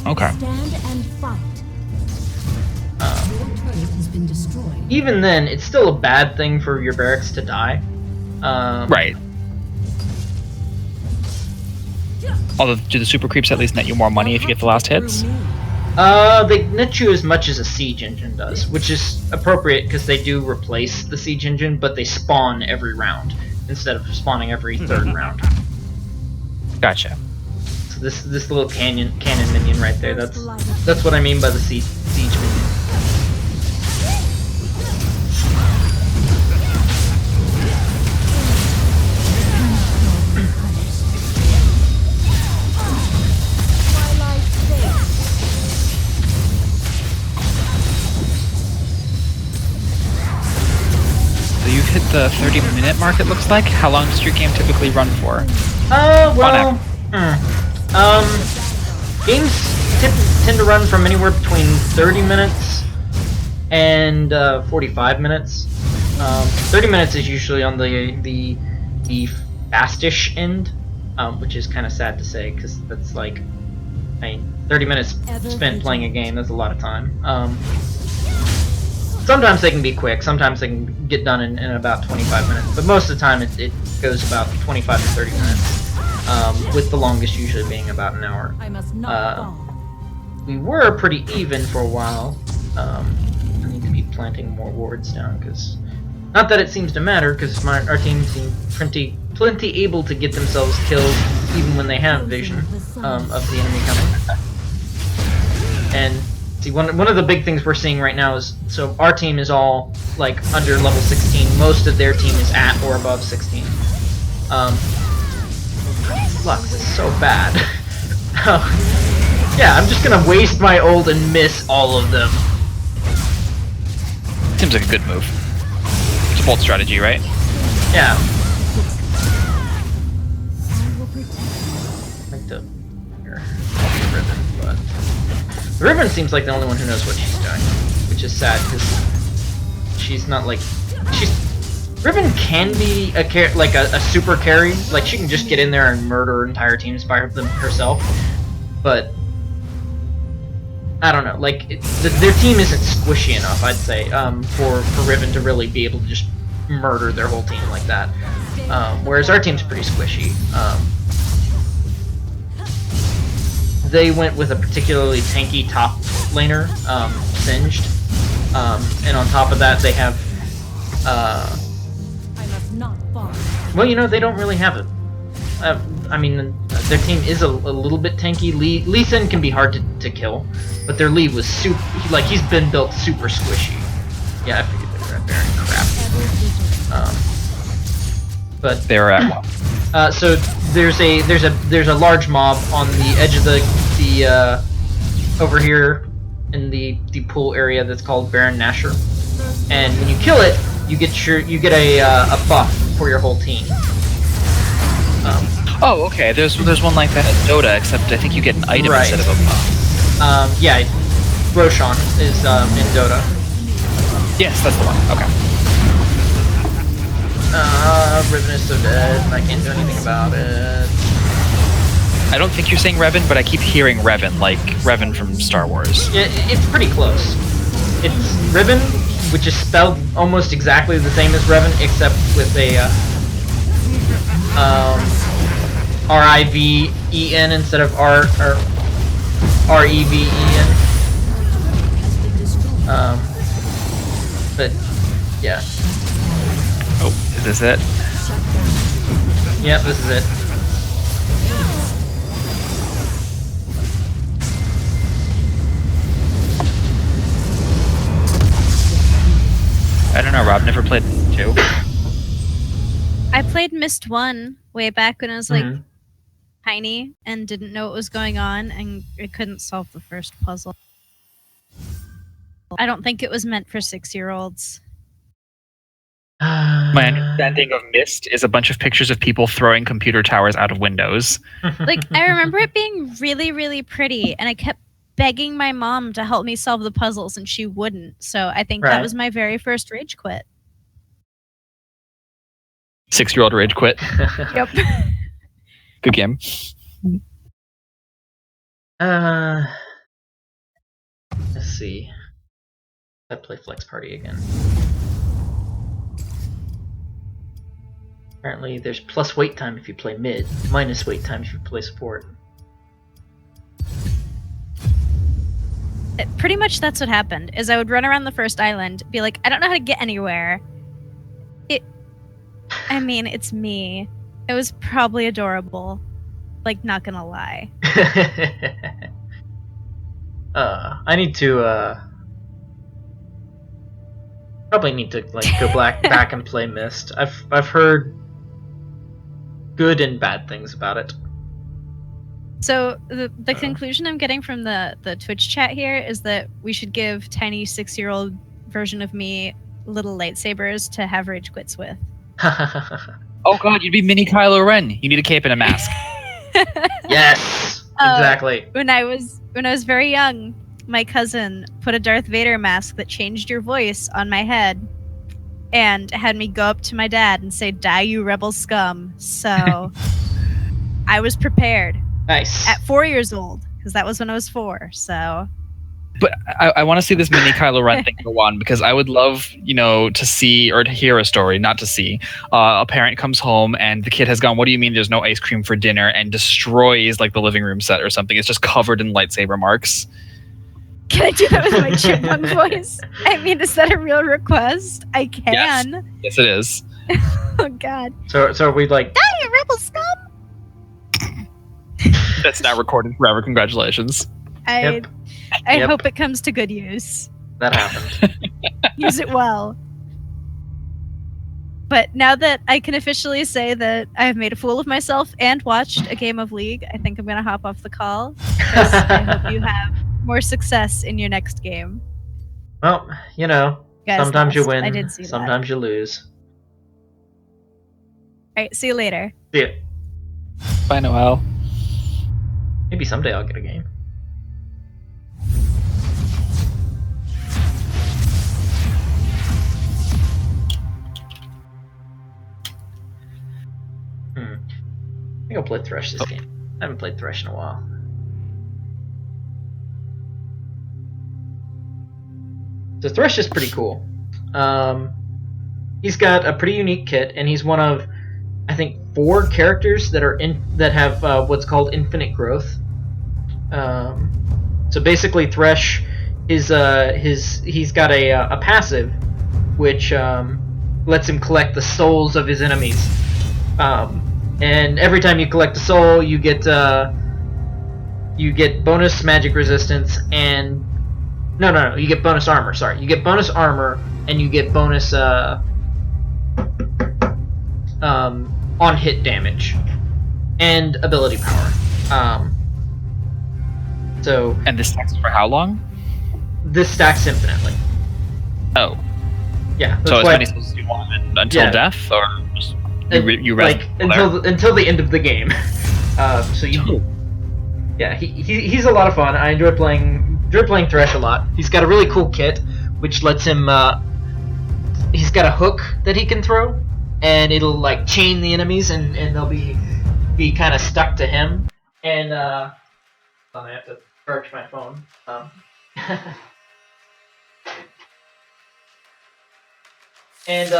Okay.
Stand and fight. Your turret has been destroyed.
Even then, it's still a bad thing for your barracks to die.
Right. Although, do the super creeps at least net you more money if you get the last hits?
They net you as much as a siege engine does, which is appropriate because they do replace the siege engine, but they spawn every round instead of spawning every third round.
Gotcha.
So this little cannon minion right there, that's what I mean by the siege minion.
the 30-minute mark, it looks like. How long does your game typically run for?
Well, games tend to run from anywhere between 30 minutes and 45 minutes. 30 minutes is usually on the fastish end, which is kind of sad to say because that's like, I mean, 30 minutes spent playing a game, that's a lot of time. Sometimes they can be quick, sometimes they can get done in about 25 minutes, but most of the time it goes about 25 to 30 minutes, with the longest usually being about an hour.
I must not fall.
We were pretty even for a while. I need to be planting more wards down, because... Not that it seems to matter, because our team seems plenty able to get themselves killed, even when they have vision of the enemy coming. And see, one of the big things we're seeing right now is, so our team is all like under level 16. Most of their team is at or above 16. Lux is so bad. Yeah, I'm just gonna waste my ult and miss all of them.
Seems like a good move. It's a bold strategy, right?
Yeah.
I will protect.
Like the Riven, but the Riven seems like the only one who knows what she's doing, which is sad because she's not like Riven can be a super carry, like she can just get in there and murder entire teams by herself, but I don't know, like their team isn't squishy enough, I'd say, for Riven to really be able to just murder their whole team like that. Whereas our team's pretty squishy. They went with a particularly tanky top laner, Singed, and on top of that they have,
I must not fall.
well, you know, they don't really have it. I mean, their team is a little bit tanky. Lee Sin can be hard to kill, but their Lee was super, like, he's been built super squishy. Yeah, I figured they were at Baron, crap. But
They were at one.
so there's a large mob on the edge of the over here in the pool area that's called Baron Nashor, and when you kill it, you get a buff for your whole team.
Oh, okay. There's one like that at Dota, except I think you get an item
Right.
instead of a buff.
Yeah, Roshan is in Dota.
Yes, that's the one. Okay.
Riven is so dead, and I can't do anything about it.
I don't think you're saying Revan, but I keep hearing Revan, like Revan from Star Wars.
Yeah, it's pretty close. It's Riven, which is spelled almost exactly the same as Revan, except with a R-I-V-E-N instead of R-E-V-E-N. But yeah.
Oh, is this it?
Yep, this is it.
I don't know, Rob. Never played 2.
I played Myst 1 way back when I was like
Mhm.
tiny and didn't know what was going on, and I couldn't solve the first puzzle. I don't think it was meant for 6-year-olds.
My understanding of Myst is a bunch of pictures of people throwing computer towers out of windows.
Like, I remember it being really, really pretty, and I kept begging my mom to help me solve the puzzles, and she wouldn't. So I think
Right.
that was my very first rage quit.
6-year-old rage quit.
Yep.
Good game.
Let's see. I play Flex Party again. Apparently, there's plus wait time if you play mid, minus wait time if you play support.
Pretty much that's what happened, is I would run around the first island, be like, I don't know how to get anywhere. I mean, it's me. It was probably adorable. Like, not gonna lie.
I need to, probably need to, like, go back and play Myst. I've heard good and bad things about it.
So the conclusion I'm getting from the Twitch chat here is that we should give tiny 6-year-old version of me little lightsabers to have rage quits with.
Oh god, you'd be mini Kylo Ren. You need a cape and a mask.
Yes, exactly.
When I was very young, my cousin put a Darth Vader mask that changed your voice on my head and had me go up to my dad and say, "Die, you rebel scum." So I was prepared
Nice.
at 4 years old, because that was when I was 4. So
But I want to see this mini Kylo Ren thing go on, because I would love, to see or to hear a story, not to see. A parent comes home and the kid has gone, "What do you mean there's no ice cream for dinner?" and destroys like the living room set or something. It's just covered in lightsaber marks.
can I do that with my chipmunk voice? I mean, is that a real request? I can.
Yes, it is.
Oh God.
So are we like?
Die, you rebel scum!
That's now recorded forever. Congratulations.
I
Yep.
hope it comes to good use.
That happened.
Use it well. But now that I can officially say that I've made a fool of myself and watched a game of League, I think I'm going to hop off the call. 'Cause I hope you have more success in your next game.
Well,
Guys
sometimes you
lost.
win,
I did see
sometimes you lose.
that. Alright, see you later.
See ya.
Bye, Noel.
Maybe someday I'll get a game. I think I'll play Thresh this game. I haven't played Thresh in a while. So Thresh is pretty cool. He's got a pretty unique kit, and he's one of, I think, 4 characters that have what's called infinite growth. So basically, Thresh is he's got a passive, which lets him collect the souls of his enemies. And every time you collect a soul, you get bonus magic resistance and no, you get bonus armor. Sorry, you get bonus armor and you get bonus on hit damage and ability power. So
And this stacks for how long?
this stacks infinitely.
Oh,
Yeah, that's
so as
why-
many souls as you want until
Yeah.
death, or just you
like
rest
until the end of the game. So you, yeah, he's a lot of fun. I enjoy playing Thresh a lot. He's got a really cool kit, which lets him. He's got a hook that he can throw, and it'll like chain the enemies, and they'll be kind of stuck to him. And I have to charge my phone. And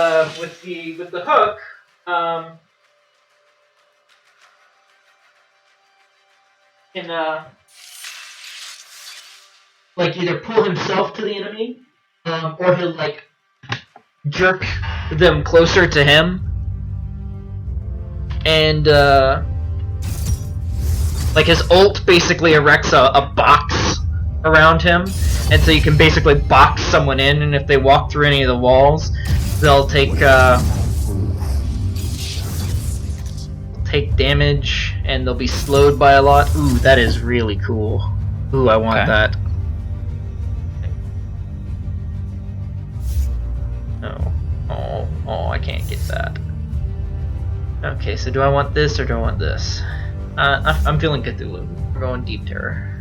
with the hook, can like either pull himself to the enemy, or he'll like jerk them closer to him, and like his ult basically erects a box around him, and so you can basically box someone in, and if they walk through any of the walls, they'll take damage, and they'll be slowed by a lot. Ooh, that is really cool. Ooh, I want
Okay.
that. Oh, I can't get that. Okay, so do I want this or do I want this? I'm feeling Cthulhu. We're going Deep Terror.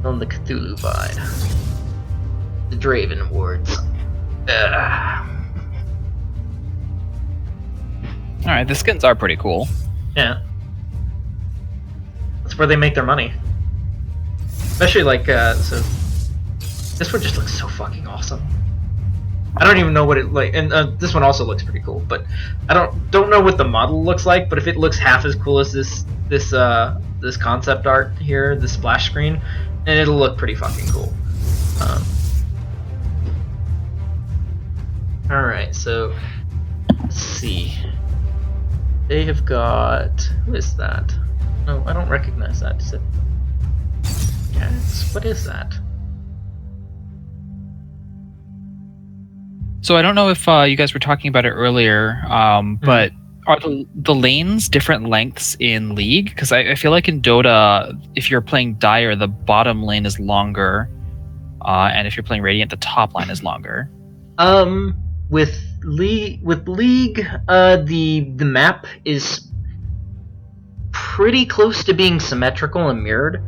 On the Cthulhu vibe. The Draven Awards.
Alright, the skins are pretty cool.
Yeah. That's where they make their money. Especially like, so... This one just looks so fucking awesome. I don't even know what it like, and this one also looks pretty cool, but I don't know what the model looks like, but if it looks half as cool as this concept art here, the splash screen, then it'll look pretty fucking cool. Alright, so let's see. They have got, who is that? No, I don't recognize that. Is it Yes, what is that?
So I don't know if you guys were talking about it earlier, but are the lanes different lengths in League? Because I feel like in Dota, if you're playing Dire, the bottom lane is longer And if you're playing Radiant, the top line is longer.
With League, the map is pretty close to being symmetrical and mirrored.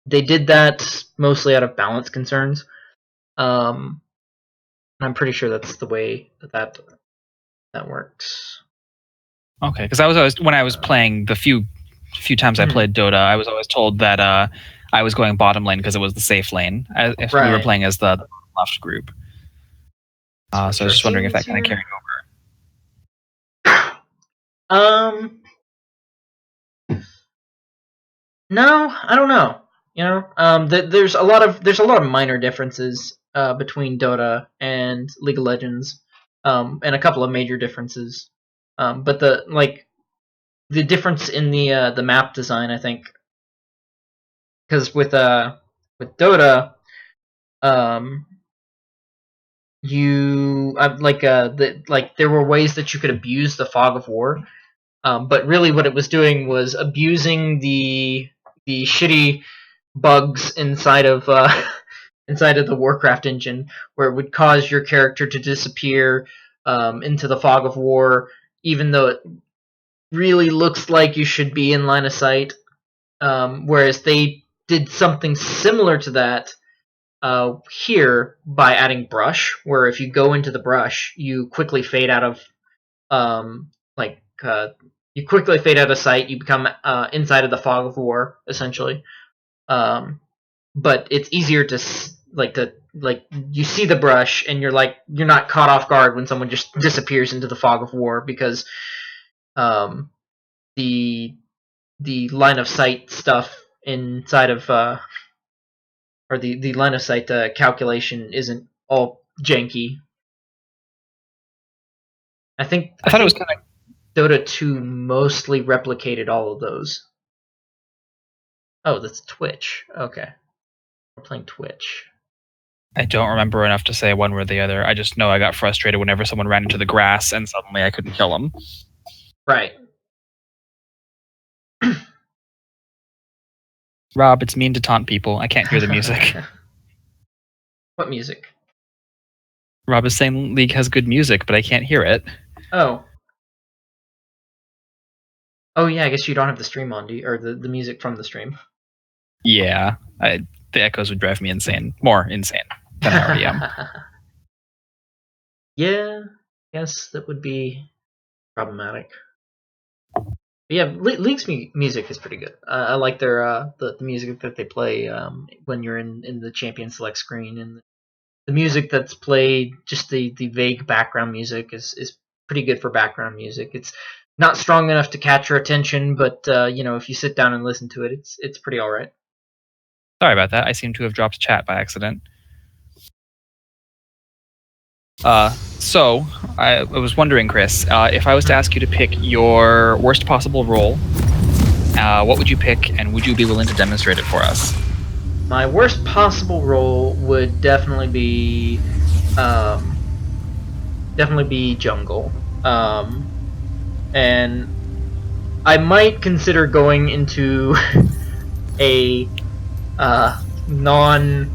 They did that mostly out of balance concerns. I'm pretty sure that's the way that works.
Okay, because I was always, when I was playing the few times I played Dota, I was always told that I was going bottom lane because it was the safe lane. If we were playing as the left group. So I was just wondering if that kind of carried over.
No, I don't know. There's a lot of minor differences between Dota and League of Legends, and a couple of major differences. But the difference in the map design, I think, because with Dota, there were ways that you could abuse the Fog of War, but really what it was doing was abusing the shitty bugs inside of the Warcraft engine, where it would cause your character to disappear into the Fog of War, even though it really looks like you should be in line of sight. Whereas they did something similar to that here by adding brush, where if you go into the brush, you quickly fade out of sight. You become inside of the Fog of War, essentially. But it's easier to you see the brush and you're not caught off guard when someone just disappears into the Fog of War, because the line of sight stuff inside of or the line of sight calculation isn't all janky. I thought
it was kind of
Dota 2 mostly replicated all of those. Oh, that's Twitch. Okay. We're playing Twitch.
I don't remember enough to say one way or the other. I just know I got frustrated whenever someone ran into the grass and suddenly I couldn't kill them.
Right.
Rob, it's mean to taunt people. I can't hear the music.
What music?
Rob is saying League has good music, but I can't hear it.
Oh. Oh yeah, I guess you don't have the stream on, do you? Or the music from the stream.
Yeah. The echoes would drive me insane. More insane than I already am.
Yeah, I guess that would be problematic. But yeah, League's music is pretty good. I like their the music that they play when you're in the champion select screen, and the music that's played, just the vague background music is pretty good for background music. It's not strong enough to catch your attention, but if you sit down and listen to it, it's pretty all right.
Sorry about that. I seem to have dropped chat by accident. So I was wondering, Chris, if I was to ask you to pick your worst possible role, what would you pick, and would you be willing to demonstrate it for us?
My worst possible role would definitely be jungle, and I might consider going into a non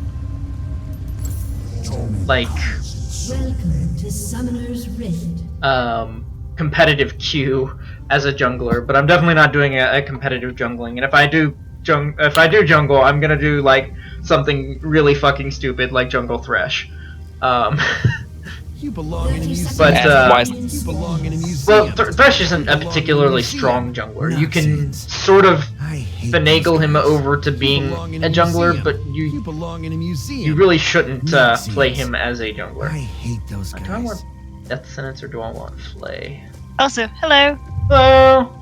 Welcome to Summoner's Rift.
competitive queue as a jungler, but I'm definitely not doing a competitive jungling. And if I do jungle, I'm gonna do something really fucking stupid like Jungle Thresh.
You belong in a museum.
But
You belong in a museum.
well, Thresh isn't a particularly strong jungler. You can sort of
I hate
finagle
those
him
guys.
over to
You
being
belong in
a jungler,
museum.
but
You
you
belong in a museum.
really shouldn't
Nazis.
play him as a jungler.
I hate those
Do I
guys.
want Death Sentence or do I want Flay?
Also, hello.
Hello.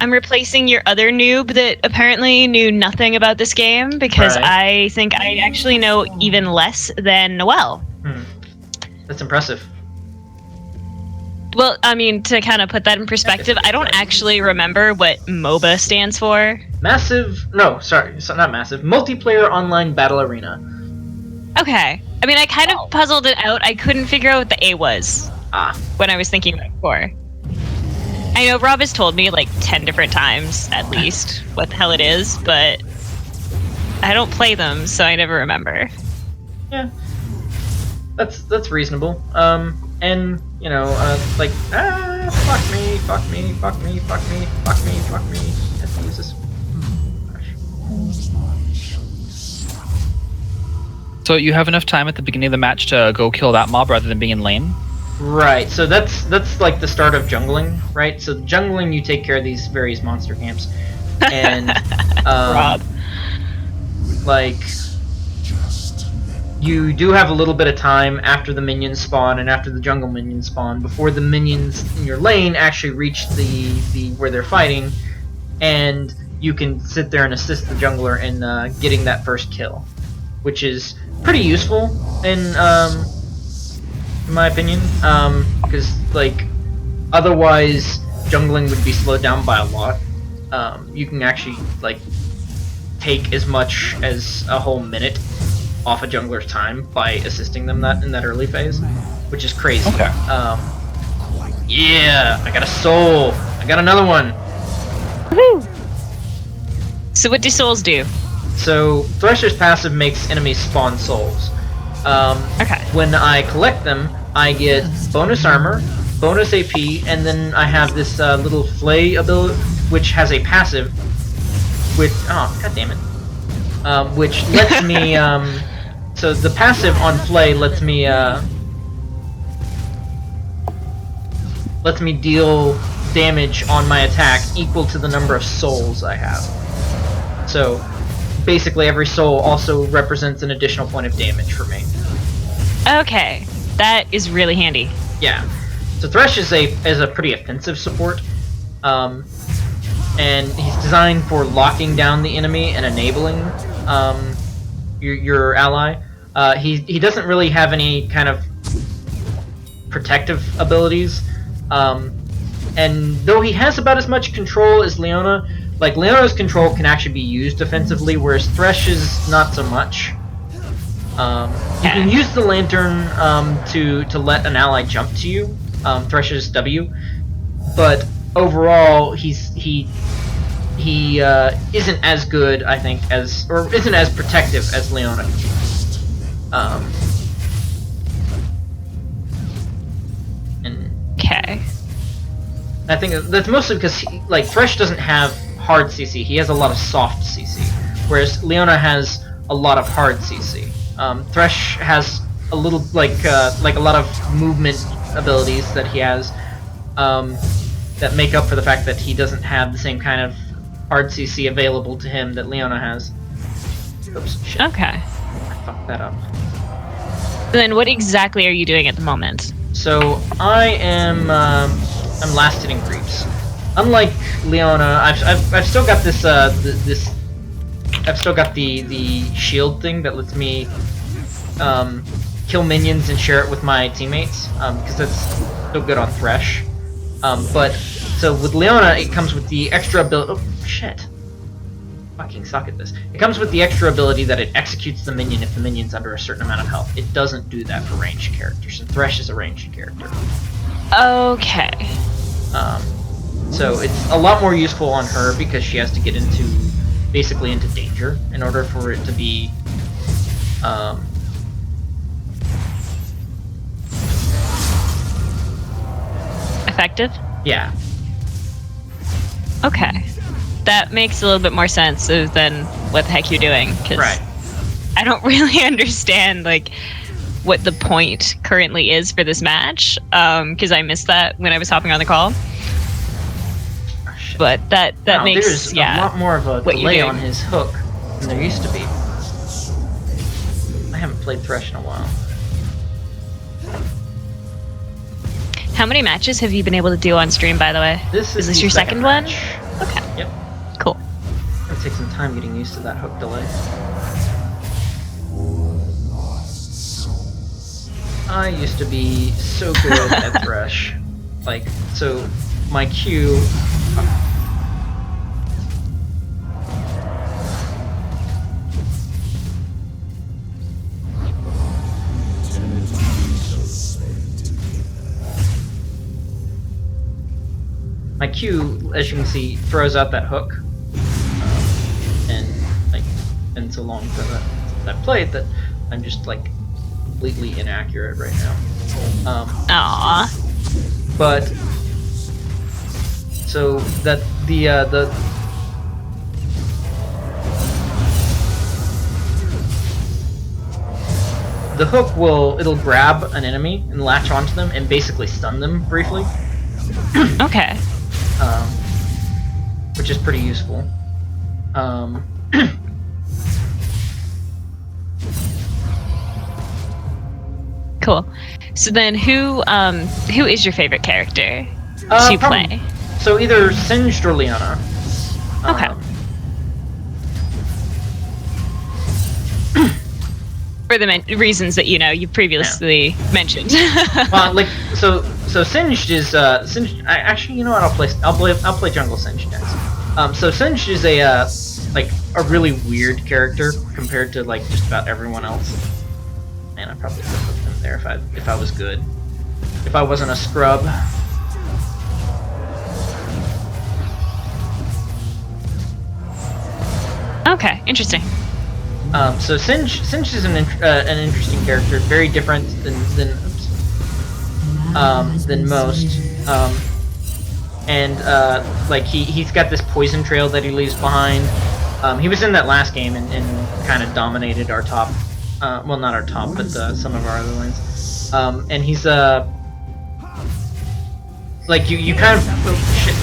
I'm replacing your other noob that apparently knew nothing about this game because
Right.
I think I actually know even less than Noelle.
That's impressive.
Well, I mean, to kind of put that in perspective, I don't actually remember what MOBA stands for.
Not massive. Multiplayer Online Battle Arena.
Okay. I mean, I kind of puzzled it out. I couldn't figure out what the A was
Ah.
when I was thinking about it before. I know Rob has told me like 10 different times at least what the hell it is, but I don't play them, so I never remember.
Yeah, that's reasonable. And you know, like fuck me. I have to use this.
So you have enough time at the beginning of the match to go kill that mob rather than being in lane?
Right, so that's like the start of jungling, right? So jungling, you take care of these various monster camps, and
Rob.
like you do have a little bit of time after the minions spawn and after the jungle minions spawn before the minions in your lane actually reach the where they're fighting, and you can sit there and assist the jungler in getting that first kill, which is pretty useful in my opinion, because like otherwise jungling would be slowed down by a lot. You can actually like take as much as a whole minute off a jungler's time by assisting them in that early phase, which is crazy.
Okay.
Yeah, I got a soul. I got another one.
So what do souls do?
So Thresher's passive makes enemies spawn souls.
Okay.
When I collect them, I get bonus armor, bonus AP, and then I have this little flay ability, which has a passive, which god damn it, which lets me. So the passive on flay lets me deal damage on my attack equal to the number of souls I have. So basically, every soul also represents an additional point of damage for me.
Okay, that is really handy.
Yeah. So Thresh is a pretty offensive support, and he's designed for locking down the enemy and enabling your ally. He doesn't really have any kind of protective abilities, and though he has about as much control as Leona, like Leona's control can actually be used defensively, whereas Thresh's not so much. You can use the lantern to let an ally jump to you, Thresh's W, but overall he isn't as good, I think, or isn't as protective as Leona. And
Okay.
I think that's mostly because like Thresh doesn't have hard CC. He has a lot of soft CC, whereas Leona has a lot of hard CC. Thresh has a little like a lot of movement abilities that he has that make up for the fact that he doesn't have the same kind of hard CC available to him that Leona has. Oops, shit.
Okay.
I fucked that up.
Then what exactly are you doing at the moment?
So I am I'm last hitting creeps. Unlike Leona, I've still got this I've still got the shield thing that lets me kill minions and share it with my teammates, because that's still good on Thresh. But so with Leona, it comes with the extra ability. Oh shit! Fucking suck at this. It comes with the extra ability that it executes the minion if the minion's under a certain amount of health. It doesn't do that for ranged characters, and Thresh is a ranged character.
Okay.
So it's a lot more useful on her because she has to get basically into danger in order for it to be
Effective?
yeah.
Okay. That makes a little bit more sense than what the heck you're doing. 'Cause
Right.
I don't really understand, like, what the point currently is for this match, because I missed that when I was hopping on the call.
Oh, shit.
But that
Wow,
makes,
there's a lot more of a
what you're
delay
doing.
on his hook than there used to be. I haven't played Thresh in a while.
How many matches have you been able to do on stream, by the way?
This is
this
the
your second one?
match.
Okay.
Yep.
Cool.
It'll take some time getting used to that hook delay. I used to be so good at Thresh. Like, so my Q. my Q, as you can see, throws out that hook, and like, been so long since I played that I'm just like completely inaccurate right now.
Aww.
But so that the hook it'll grab an enemy and latch onto them and basically stun them briefly.
Okay.
Which is pretty useful.
Cool. So then, who is your favorite character to
Probably-
play?
So either Singed or Leona.
Okay. For the reasons that you previously mentioned.
Like so Singed is Singed. Actually, you know what? I'll play Jungle Singed next. So Singed is a really weird character compared to like just about everyone else. Man, I probably could have put them there if I was good. If I wasn't a scrub.
Okay, interesting.
So Singed is an interesting character, very different than most. Like he's got this poison trail that he leaves behind. He was in that last game and kind of dominated our top. Well, not our top, but some of our other lanes. And he's like you kind of shit.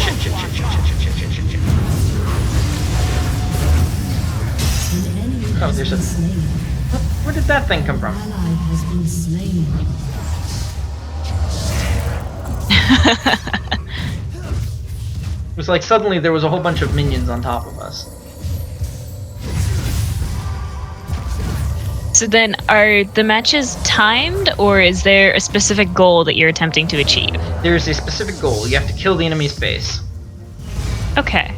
Oh, there's a. Where did that thing come from?
Ally has been slain.
It was like suddenly there was a whole bunch of minions on top of us.
So then, are the matches timed, or is there a specific goal that you're attempting to achieve?
There's a specific goal. You have to kill the enemy's base.
Okay.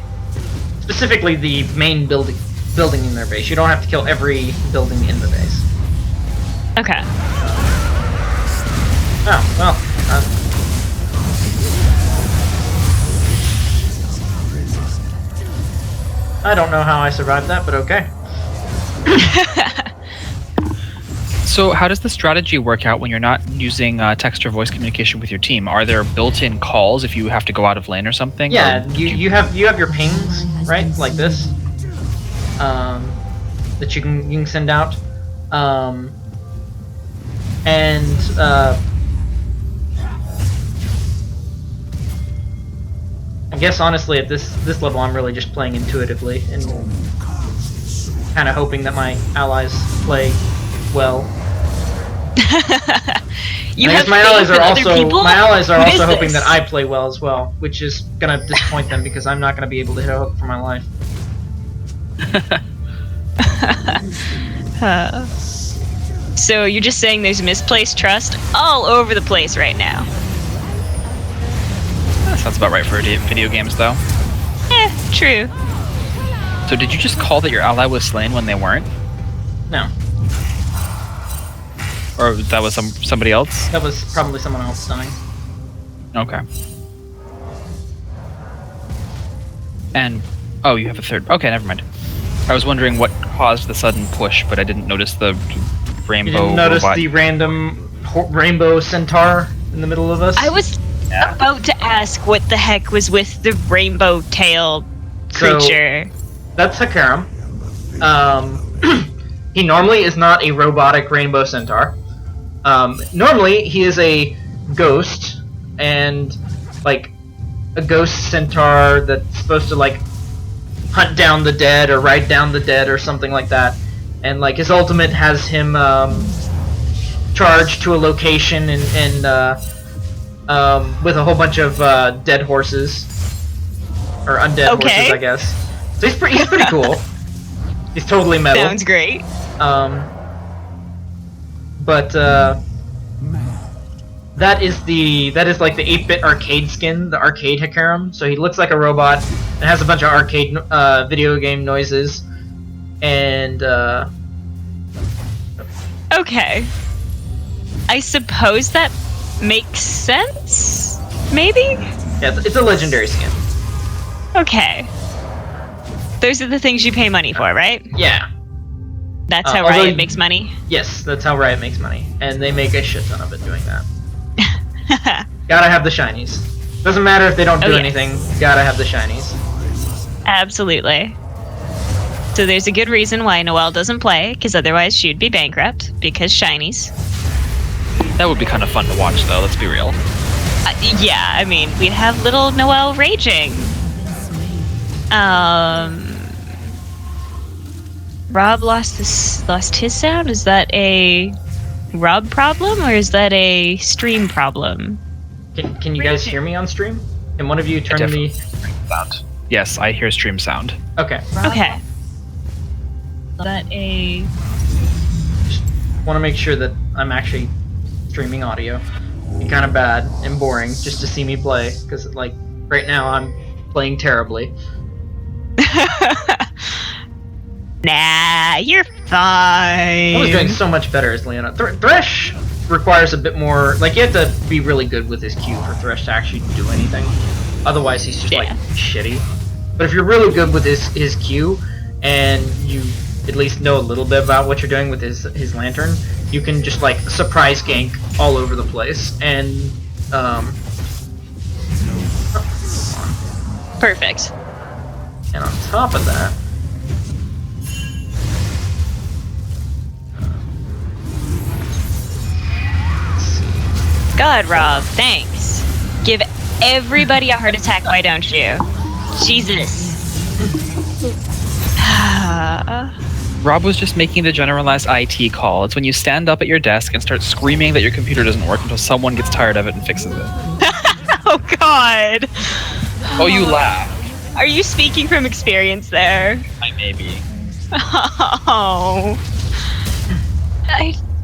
Specifically, the main building in their base. You don't have to kill every building in the base.
Okay.
Oh well. I don't know how I survived that, but okay.
So how does the strategy work out when you're not using text or voice communication with your team? Are there built-in calls if you have to go out of lane or something?
Yeah,
Or
you have your pings, right? Like this. That you can send out. I guess honestly at this level I'm really just playing intuitively and kind of hoping that my allies play well.
You
I
have
guess my
faith
allies
in
are
other
also
people?
my allies are
What
also
is
hoping
this?
that I play well as well, which is gonna disappoint them because I'm not gonna be able to hit a hook for my life.
So you're just saying there's misplaced trust all over the place right now.
That sounds about right for video games, though.
True.
So did you just call that your ally was slain when they weren't?
No,
Or that was somebody else?
that was probably someone else dying.
Okay. And oh, you have a third. Okay, never mind. I was wondering what caused the sudden push, but I didn't notice the rainbow.
You didn't notice
robot.
the random rainbow centaur in the middle of us?
I was about to ask what the heck was with the rainbow tail
So-
creature.
That's Hakaram. He normally is not a robotic rainbow centaur. Normally he is a ghost, and like a ghost centaur that's supposed to like hunt down the dead or ride down the dead or something like that. And like his ultimate has him charged to a location and with a whole bunch of dead horses or undead
Okay.
horses, I guess. So he's pretty cool. He's totally metal.
Sounds great.
But that is like the 8-bit arcade skin, the arcade Hakaram. So he looks like a robot and has a bunch of arcade video game noises. And
Okay. I suppose that makes sense? Maybe?
Yeah, it's a legendary skin.
Okay. Those are the things you pay money for, right?
Yeah.
That's how
although-
Riot makes money.
Yes, that's how Riot makes money, and they make a shit ton of it doing that. Gotta have the shinies. Doesn't matter if they don't do
Oh, yes.
anything. Gotta have the shinies.
Absolutely. So there's a good reason why Noelle doesn't play, because otherwise she'd be bankrupt, because shinies.
That would be kind of fun to watch, though. Let's be real.
Yeah, I mean, we'd have little Noelle raging. Rob lost his sound? Is that a Rob problem, or is that a stream problem?
Can you guys hear me on stream? Can one of you turn
definitely-
the...
Sound. Yes, I hear stream sound.
Okay.
Okay. Is that a...
Want to make sure that I'm actually streaming audio. Be kind of bad and boring just to see me play, because like right now I'm playing terribly.
Nah, you're fine.
I was doing so much better as Leona. Thresh requires a bit more. Like you have to be really good with his Q for Thresh to actually do anything. Otherwise, he's just like
Yeah.
shitty. But if you're really good with his Q, and you at least know a little bit about what you're doing with his lantern, you can just like surprise gank all over the place and
Perfect.
and on top of that, let's see.
God, Rob, thanks. Give everybody a heart attack, why don't you? Jesus.
Rob was just making the generalized IT call. It's when you stand up at your desk and start screaming that your computer doesn't work until someone gets tired of it and fixes it.
Oh, God.
Oh, you laugh.
Are you speaking from experience there?
I may be.
Oh.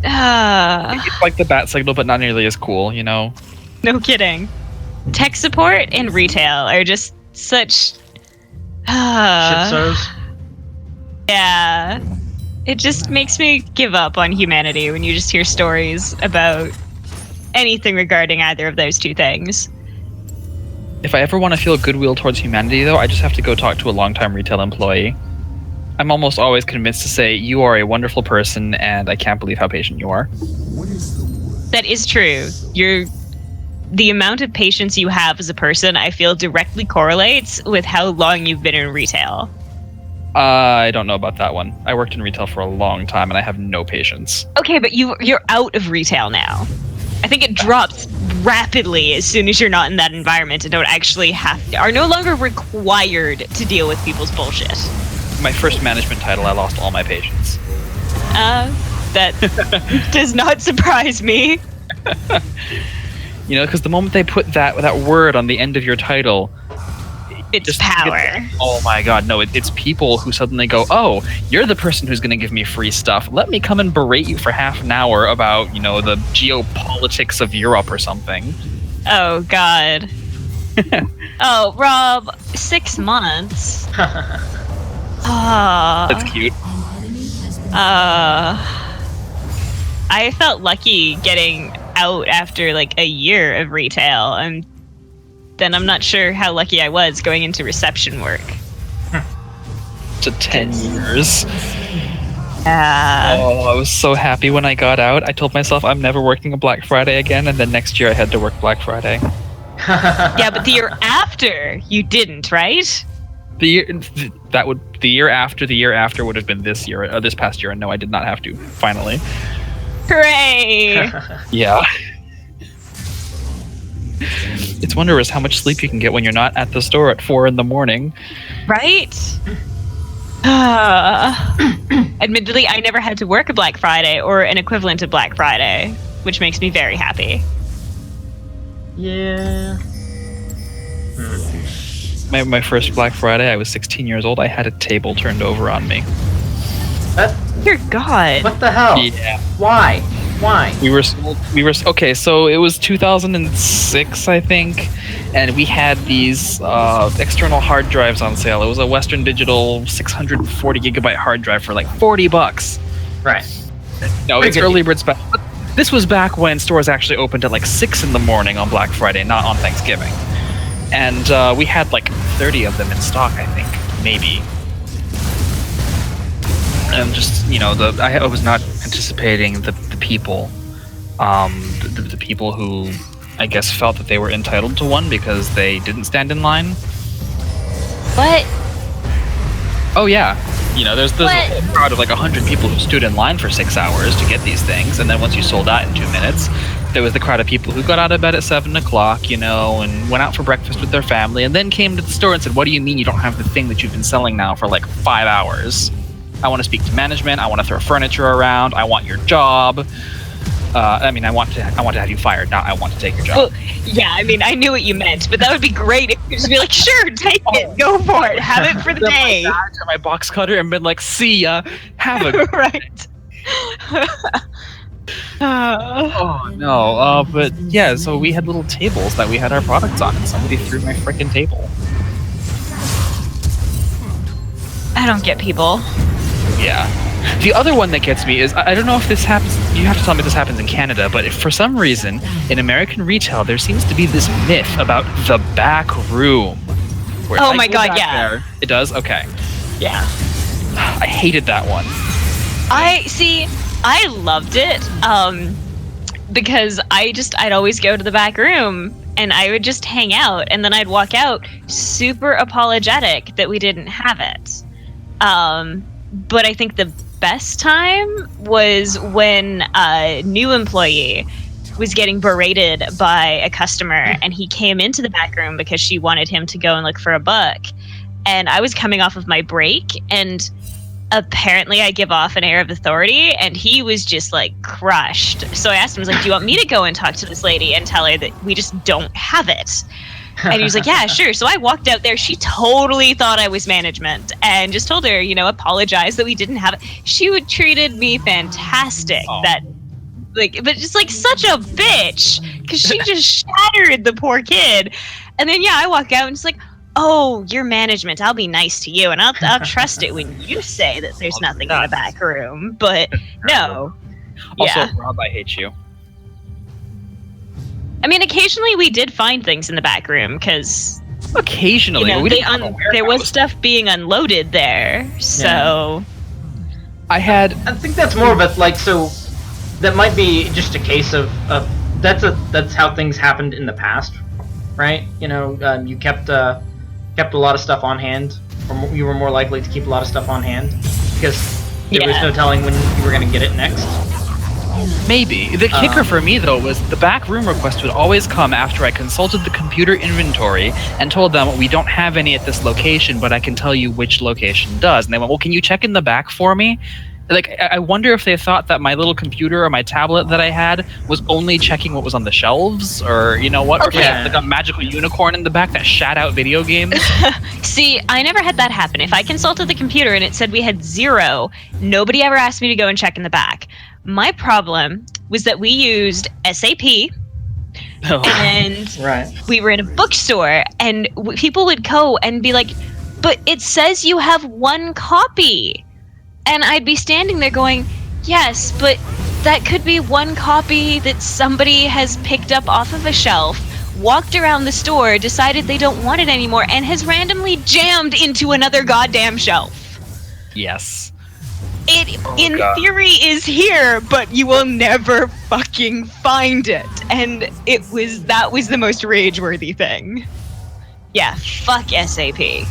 It's like the bat signal, but not nearly as cool, you know?
No kidding. Tech support and retail are just such...
Shitsos.
Yeah. It just makes me give up on humanity when you just hear stories about anything regarding either of those two things.
If I ever want to feel goodwill towards humanity, though, I just have to go talk to a longtime retail employee. I'm almost always convinced to say, you are a wonderful person, and I can't believe how patient you are.
That is true. The amount of patience you have as a person, I feel, directly correlates with how long you've been in retail.
I don't know about that one. I worked in retail for a long time, and I have no patience.
Okay, but you're out of retail now. I think it drops rapidly as soon as you're not in that environment and don't actually are no longer required to deal with people's bullshit.
My first management title, I lost all my patience.
That does not surprise me.
You know, because the moment they put that word on the end of your title,
It's
just
power.
oh my god, no, it's people who suddenly go, oh, you're the person who's going to give me free stuff. Let me come and berate you for half an hour about, you know, the geopolitics of Europe or something.
Oh, God. Oh, Rob, 6 months.
That's cute.
I felt lucky getting out after like a year of retail, and then I'm not sure how lucky I was going into reception work.
To 10 years.
Yeah.
Oh, I was so happy when I got out. I told myself I'm never working a Black Friday again, and then next year I had to work Black Friday.
Yeah, but the year after, you didn't, right?
The year after would have been this year, this past year, and no, I did not have to. Finally,
Hooray!
yeah. It's wondrous how much sleep you can get when you're not at the store at 4 a.m.
Right? Admittedly, I never had to work a Black Friday or an equivalent of Black Friday, which makes me very happy.
Yeah.
My first Black Friday, I was 16 years old. I had a table turned over on me.
Dear God.
What the hell?
Yeah.
Why? Why?
We were okay. So it was 2006, I think, and we had these external hard drives on sale. It was a Western Digital 640 gigabyte hard drive for like $40.
Right.
No,
Pretty
it's
good
early
deal.
bird special. But this was back when stores actually opened at like 6 in the morning on Black Friday, not on Thanksgiving. and we had like 30 of them in stock, I think, maybe. And just I was not anticipating the people, the people who I guess felt that they were entitled to one because they didn't stand in line.
What?
Oh yeah, there's a whole crowd of like 100 people who stood in line for 6 hours to get these things, and then once you sold out in 2 minutes, there was the crowd of people who got out of bed at 7 o'clock, and went out for breakfast with their family, and then came to the store and said, "What do you mean you don't have the thing that you've been selling now for like 5 hours? I want to speak to management. I want to throw furniture around. I want your job. I want to have you fired. Not I want to take your job."
Well, yeah, I knew what you meant, but that would be great if you could just be like, "Sure, take it, go for it, have it for the day."
My box cutter and been like, "See ya, have a
right."
Oh no, but yeah, so we had little tables that we had our products on, and somebody threw my freaking table.
I don't get people.
Yeah. The other one that gets me is, I don't know if this happens, you have to tell me if this happens in Canada, but if for some reason, in American retail, there seems to be this myth about the back room. Where
Oh
I
my
go
God,
back
yeah.
there- It does? Okay.
Yeah.
I hated that one.
I loved it, because I'd always go to the back room and I would just hang out, and then I'd walk out super apologetic that we didn't have it. But I think the best time was when a new employee was getting berated by a customer, and he came into the back room because she wanted him to go and look for a book. And I was coming off of my break, and apparently I give off an air of authority, and he was just like crushed. So I asked him, I was like, "Do you want me to go and talk to this lady and tell her that we just don't have it?" And he was like, "Yeah, sure." So I walked out there. She totally thought I was management and just told her, apologize that we didn't have it. She would treated me fantastic. But just like such a bitch, because she just shattered the poor kid. And then I walk out and it's like, "Oh, you're management. I'll be nice to you, and I'll trust it when you say that there's nothing in the back room." But no.
Also,
Yeah.
Rob, I hate you.
Occasionally we did find things in the back room because
Occasionally, but we didn't have a
there was
warehouse.
stuff being unloaded there. So
I had
I think that's more of a so that might be just a case of that's how things happened in the past, right? You kept a lot of stuff on hand, or you were more likely to keep a lot of stuff on hand because there was
Yeah.
no telling when you were going to get it next.
Maybe. The kicker for me, though, was the back room request would always come after I consulted the computer inventory and told them, "We don't have any at this location, but I can tell you which location does." And they went, "Well, can you check in the back for me?" Like, I wonder if they thought that my little computer or my tablet that I had was only checking what was on the shelves, or what? Or if they had, like, a magical unicorn in the back that shat out video games.
see, I never had that happen. If I consulted the computer and it said we had 0, nobody ever asked me to go and check in the back. My problem was that we used SAP, and
Right.
we were in a bookstore, and people would go and be like, "But it says you have 1 copy." And I'd be standing there going, "Yes, but that could be 1 copy that somebody has picked up off of a shelf, walked around the store, decided they don't want it anymore, and has randomly jammed into another goddamn shelf.
Yes.
It, in
God.
theory, is here, but you will never fucking find it." And that was the most rage-worthy thing. Yeah, fuck SAP.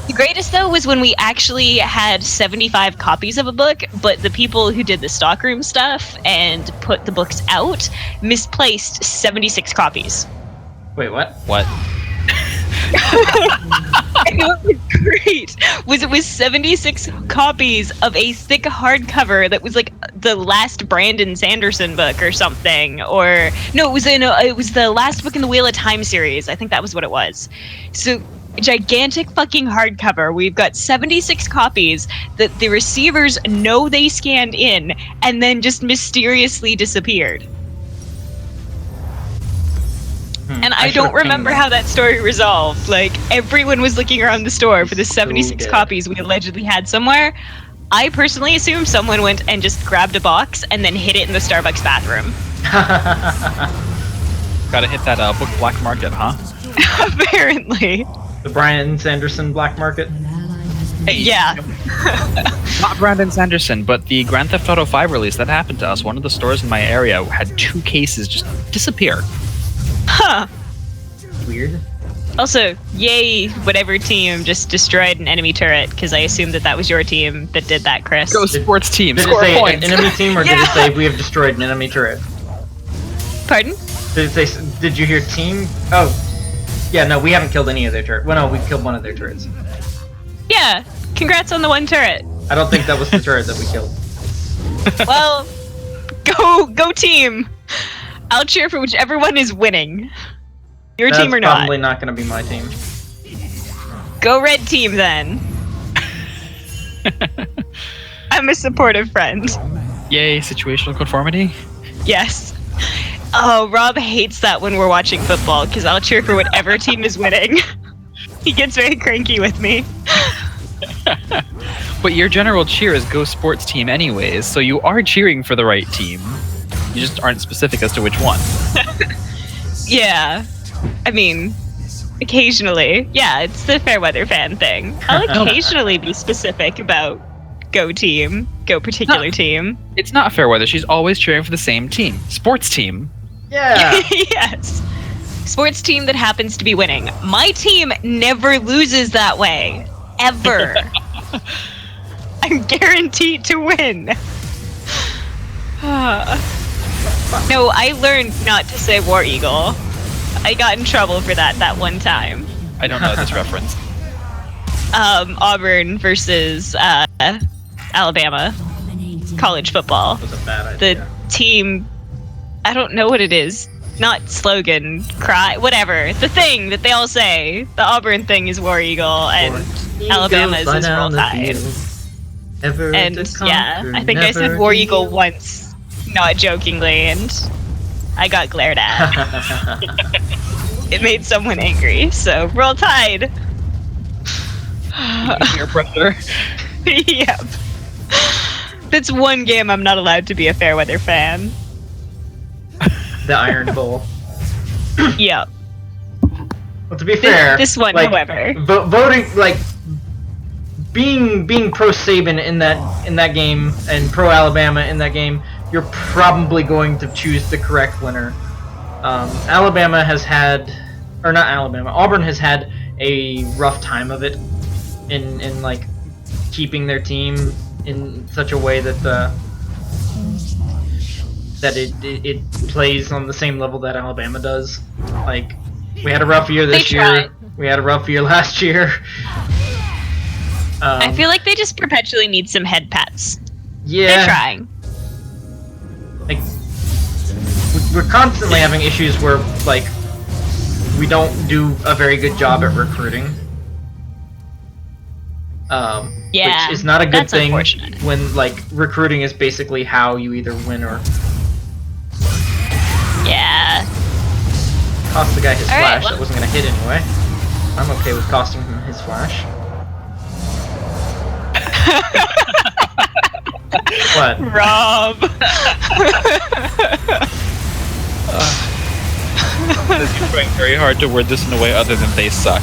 The greatest, though, was when we actually had 75 copies of a book, but the people who did the stockroom stuff and put the books out misplaced 76 copies.
Wait, what?
What?
And what was great was it was 76 copies of a thick hardcover that was like the last Brandon Sanderson book or something, or no, it was the last book in the Wheel of Time series. I think that was what it was. So gigantic fucking hardcover. We've got 76 copies that the receivers know they scanned in and then just mysteriously disappeared. And I don't remember how that story resolved. Like, everyone was looking around the store for the 76
dead.
copies we allegedly had somewhere. I personally assume someone went and just grabbed a box and then hid it in the Starbucks bathroom.
Gotta hit that book black market, huh?
Apparently.
The Brian Sanderson black market.
An ally has been
Yeah.
Not Brandon Sanderson, but the Grand Theft Auto 5 release that happened to us. One of the stores in my area had 2 cases just disappear.
Huh.
Weird.
Also, yay, whatever team just destroyed an enemy turret, because I assumed that was your team that did that, Chris.
Go sports team,
Did it
score
say
points.
enemy team or did
Yeah.
it say we have destroyed an enemy turret?
Pardon?
Did it say? Did you hear team? Oh, yeah. No, we haven't killed any of their turrets. Well, no, we killed one of their turrets.
Yeah. Congrats on the one turret.
I don't think that was the turret that we killed.
Well, go team. I'll cheer for whichever one is winning. Your
That's
team or not.
probably not going to be my team.
Go red team then. I'm a supportive friend.
Yay, situational conformity.
Yes. Oh, Rob hates that when we're watching football because I'll cheer for whatever team is winning. He gets very cranky with me.
But your general cheer is go sports team anyways, so you are cheering for the right team. You just aren't specific as to which one.
Yeah. I mean, occasionally. Yeah, it's the Fairweather fan thing. I'll occasionally be specific about go team, go particular
No.
team.
It's not fair weather. She's always cheering for the same team. Sports team.
Yeah.
Yes. Sports team that happens to be winning. My team never loses that way. Ever. I'm guaranteed to win. No, I learned not to say War Eagle. I got in trouble for that one time.
I don't know this reference.
Auburn versus Alabama
dominating.
college football.
That was a bad
The
idea.
team, I don't know what it is. Not slogan, cry, whatever. The thing that they all say. The Auburn thing is War Eagle, and Alabama is Roll Tide. And yeah, I think I said War Eagle once, not jokingly, and I got glared at. It made someone angry, so Roll Tide.
Peer pressure.
Yep. That's one game I'm not allowed to be a Fairweather fan.
The Iron Bowl.
Yep.
Well, to be fair,
This one,
like,
however.
voting like being pro Saban in that game and pro Alabama in that game, you're probably going to choose the correct winner. Alabama has had, or not Alabama, Auburn has had a rough time of it in like keeping their team in such a way that it plays on the same level that Alabama does. Like, we had a rough year this
They
year.
tried.
We had a rough year last year.
I feel like they just perpetually need some head pats.
yeah,
They're trying.
like we're constantly having issues where like we don't do a very good job at recruiting.
Yeah,
which is not a good
that's
thing
unfortunate.
when like recruiting is basically how you either win or
Yeah.
cost the guy his
All right,
flash.
well-
That wasn't gonna hit anyway. I'm okay with costing him his flash. What?
Rob.
You're trying very hard to word this in a way other than they suck.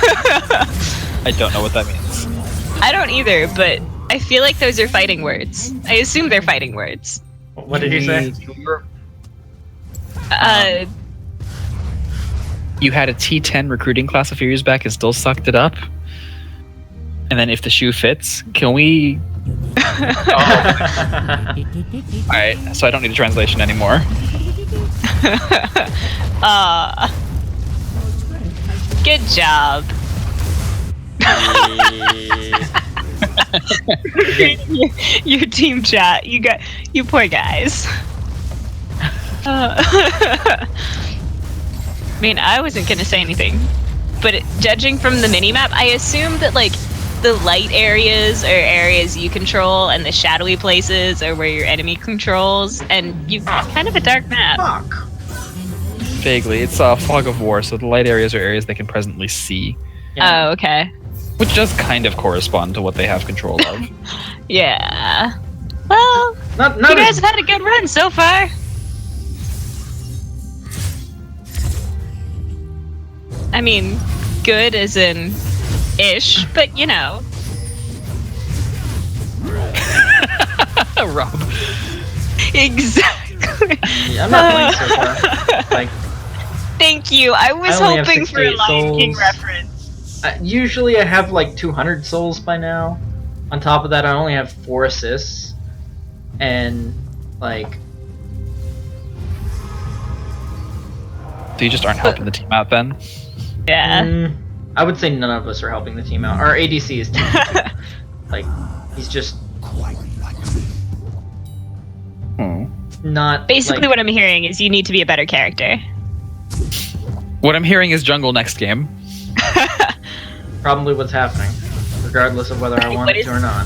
I don't know what that means.
I don't either, but I feel like those are fighting words. I assume they're fighting words.
What did you say?
You had a T10 recruiting class a few years back and still sucked it up? And then if the shoe fits, can we... Alright, so I don't need a translation anymore.
Good job. Your team chat. You poor guys. I mean, I wasn't gonna say anything, but judging from the minimap, I assume that like the light areas are areas you control, and the shadowy places are where your enemy controls, and you've kind of a dark map.
Fuck.
Vaguely, it's a fog of war, so the light areas are areas they can presently see,
Yeah.
Oh, okay.
which does kind of correspond to what they have control of.
Yeah. Well,
Not
you guys
as,
have had a good run so far. I mean, good as in ish, but you know.
Rob.
Exactly.
Yeah, I'm not playing so far. Like,
Thank you. I was
I only have
hoping for a
68
Lion King
souls.
reference.
usually I have like 200 souls by now. On top of that, I only have 4 assists, and like.
So you just aren't helping the team out then?
Yeah.
I would say none of us are helping the team out. Our ADC is talented. Like, he's just not.
Basically,
like,
what I'm hearing is you need to be a better character.
What I'm hearing is jungle next game.
probably what's happening, regardless of whether I want it to or not.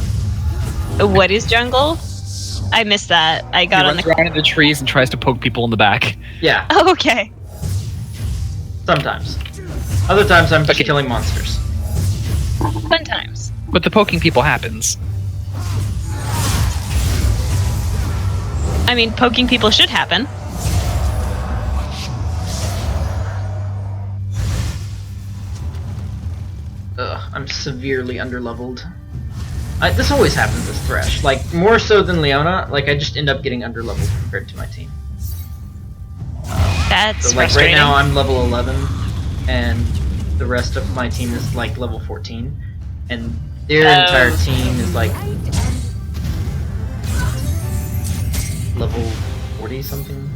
What is jungle? I missed that. I got
He
on
runs
the.
around in the trees and tries to poke people in the back.
Yeah,
Oh, okay.
sometimes. Other times I'm just
Okay.
killing monsters.
Fun times.
But the poking people happens.
I mean, poking people should happen.
Ugh, I'm severely underleveled. This always happens with Thresh. Like, more so than Leona, like, I just end up getting underleveled compared to my team.
That's
So, like, right
frustrating.
now I'm level 11, and the rest of my team is, like, level 14. And their entire team is, like, level 40-something?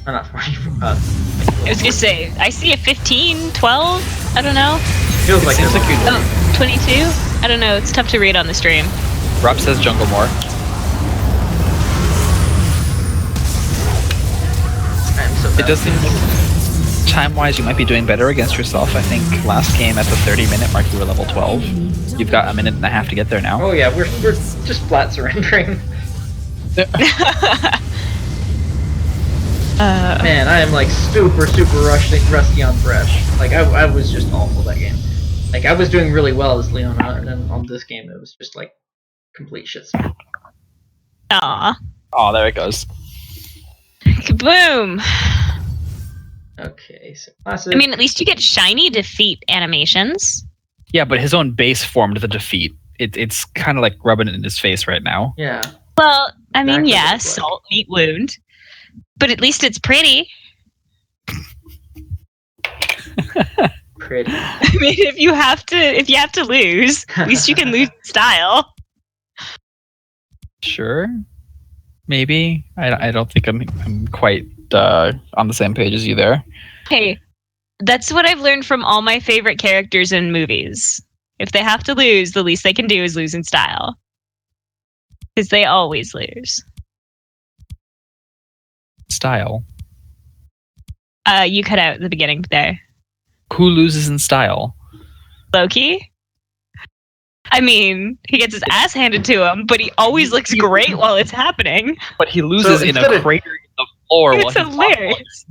Oh, not 40,
I was gonna say, I see a 15, 12, I don't know.
feels like
Seems
they're
like
level
Oh, 22? I don't know, it's tough to read on the stream.
Rob says jungle more.
I'm so bad.
It does seem like time-wise you might be doing better against yourself. I think last game at the 30-minute mark you were level 12. You've got a minute and a half to get there now.
Oh yeah, we're just flat surrendering. Man, I am like super rusty on Thresh. Like I was just awful that game. Like I was doing really well as Leona, and then on this game it was just like complete shit.
Aw.
Oh, there it goes.
Kaboom!
Okay, so classic.
I mean, at least you get shiny defeat animations.
Yeah, but his own base formed the defeat. It's kind of like rubbing it in his face right now.
yeah,
Well, I mean,
Exactly
yeah,
what it's like.
salt, meat, wound. But at least it's pretty.
pretty.
I mean, if you have to lose, at least you can lose in style.
Sure. Maybe. I don't think I'm quite on the same page as you there.
Hey, that's what I've learned from all my favorite characters in movies. If they have to lose, the least they can do is lose in style. Because they always lose.
Style.
You cut out the beginning there.
Who loses in style?
Loki? I mean, he gets his ass handed to him, but he always looks great while it's happening.
But he loses
So
in
instead
a
of-
crater in the floor while
It's
he's on
hilarious.
points.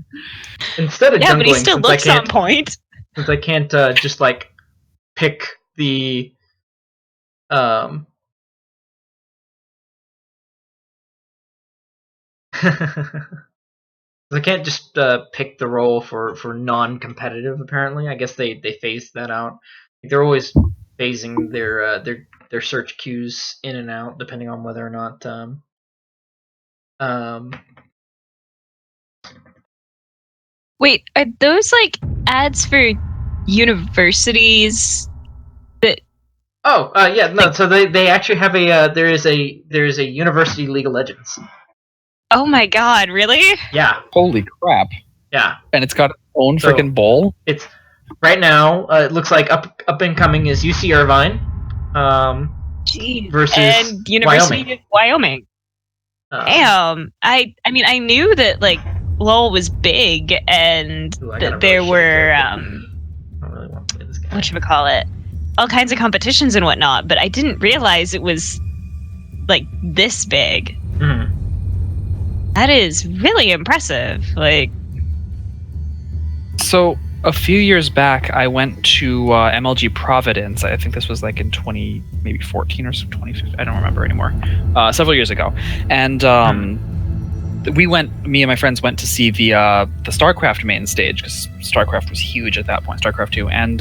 Instead of
Yeah, but he
jungling,
still
since I
looks on
can't,
point.
since I can't just like pick the I can't just pick the role for non-competitive. Apparently, I guess they phased that out. They're always phasing their search queues in and out depending on whether or not
Wait, are those like ads for universities?
Oh, yeah, no. So they actually have a there is a University League of Legends.
Oh my god, really?
Yeah,
Holy crap.
yeah.
And it's got its own
So-
freaking bowl?
It's right now. It looks like up and coming is UC Irvine,
Jeez.
Versus
and University of Wyoming. Damn. I mean, I knew that like LOL was big and
Ooh, I got a
that there
really shitty
were
character. I don't really want to play this guy.
whatchamacallit, all kinds of competitions and whatnot, but I didn't realize it was like this big.
Mhm.
That is really impressive. Like,
So a few years back, I went to MLG Providence. I think this was like in 2014 or 2015. I don't remember anymore. Several years ago, and me and my friends went to see the StarCraft main stage because StarCraft was huge at that point, StarCraft 2, and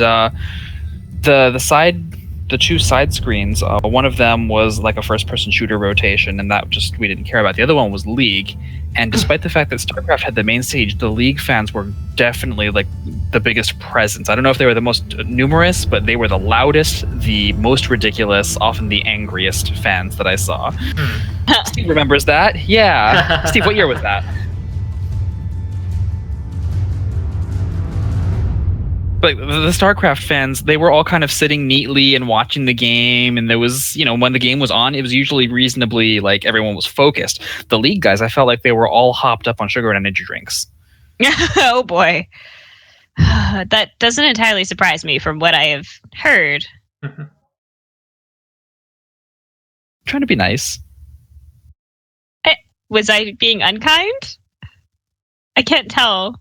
the two side screens, one of them was like a first-person shooter rotation, and that we didn't care about. The other one was League, and despite the fact that StarCraft had the main stage, the League fans were definitely like the biggest presence. I don't know if they were the most numerous, but they were the loudest, the most ridiculous, often the angriest fans that I saw. Steve remembers that? Yeah. Steve, what year was that? But the StarCraft fans, they were all kind of sitting neatly and watching the game. And there was, when the game was on, it was usually reasonably like everyone was focused. The League guys, I felt like they were all hopped up on sugar and energy drinks.
Oh boy. That doesn't entirely surprise me from what I have heard.
Trying to be nice.
Was I being unkind? I can't tell.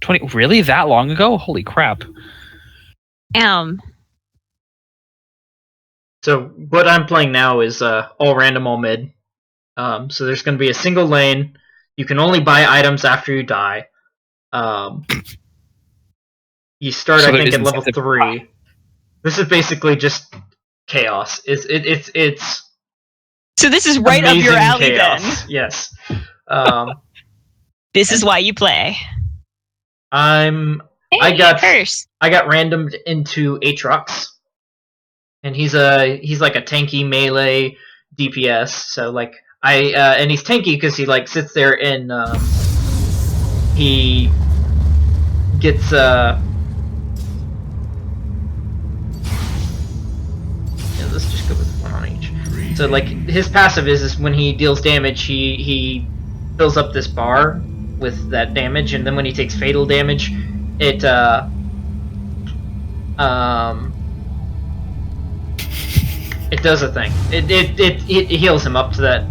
20 really that long ago? Holy crap.
So what I'm playing now is all random, all mid. So there's going to be a single lane. You can only buy items after you die. You start,
So
I
there
think,
is
at level
incentive to
3. This is basically just chaos. It's
So this is right up your
amazing
alley
chaos.
then.
Yes.
This is why you play.
I
Hey,
got
curse.
randomed into Aatrox, and he's like a tanky melee DPS. So like and he's tanky because he like sits there and he gets let's just go with one on each. So like his passive is when he deals damage, he fills up this bar with that damage, and then when he takes fatal damage, it it does a thing. It heals him up to that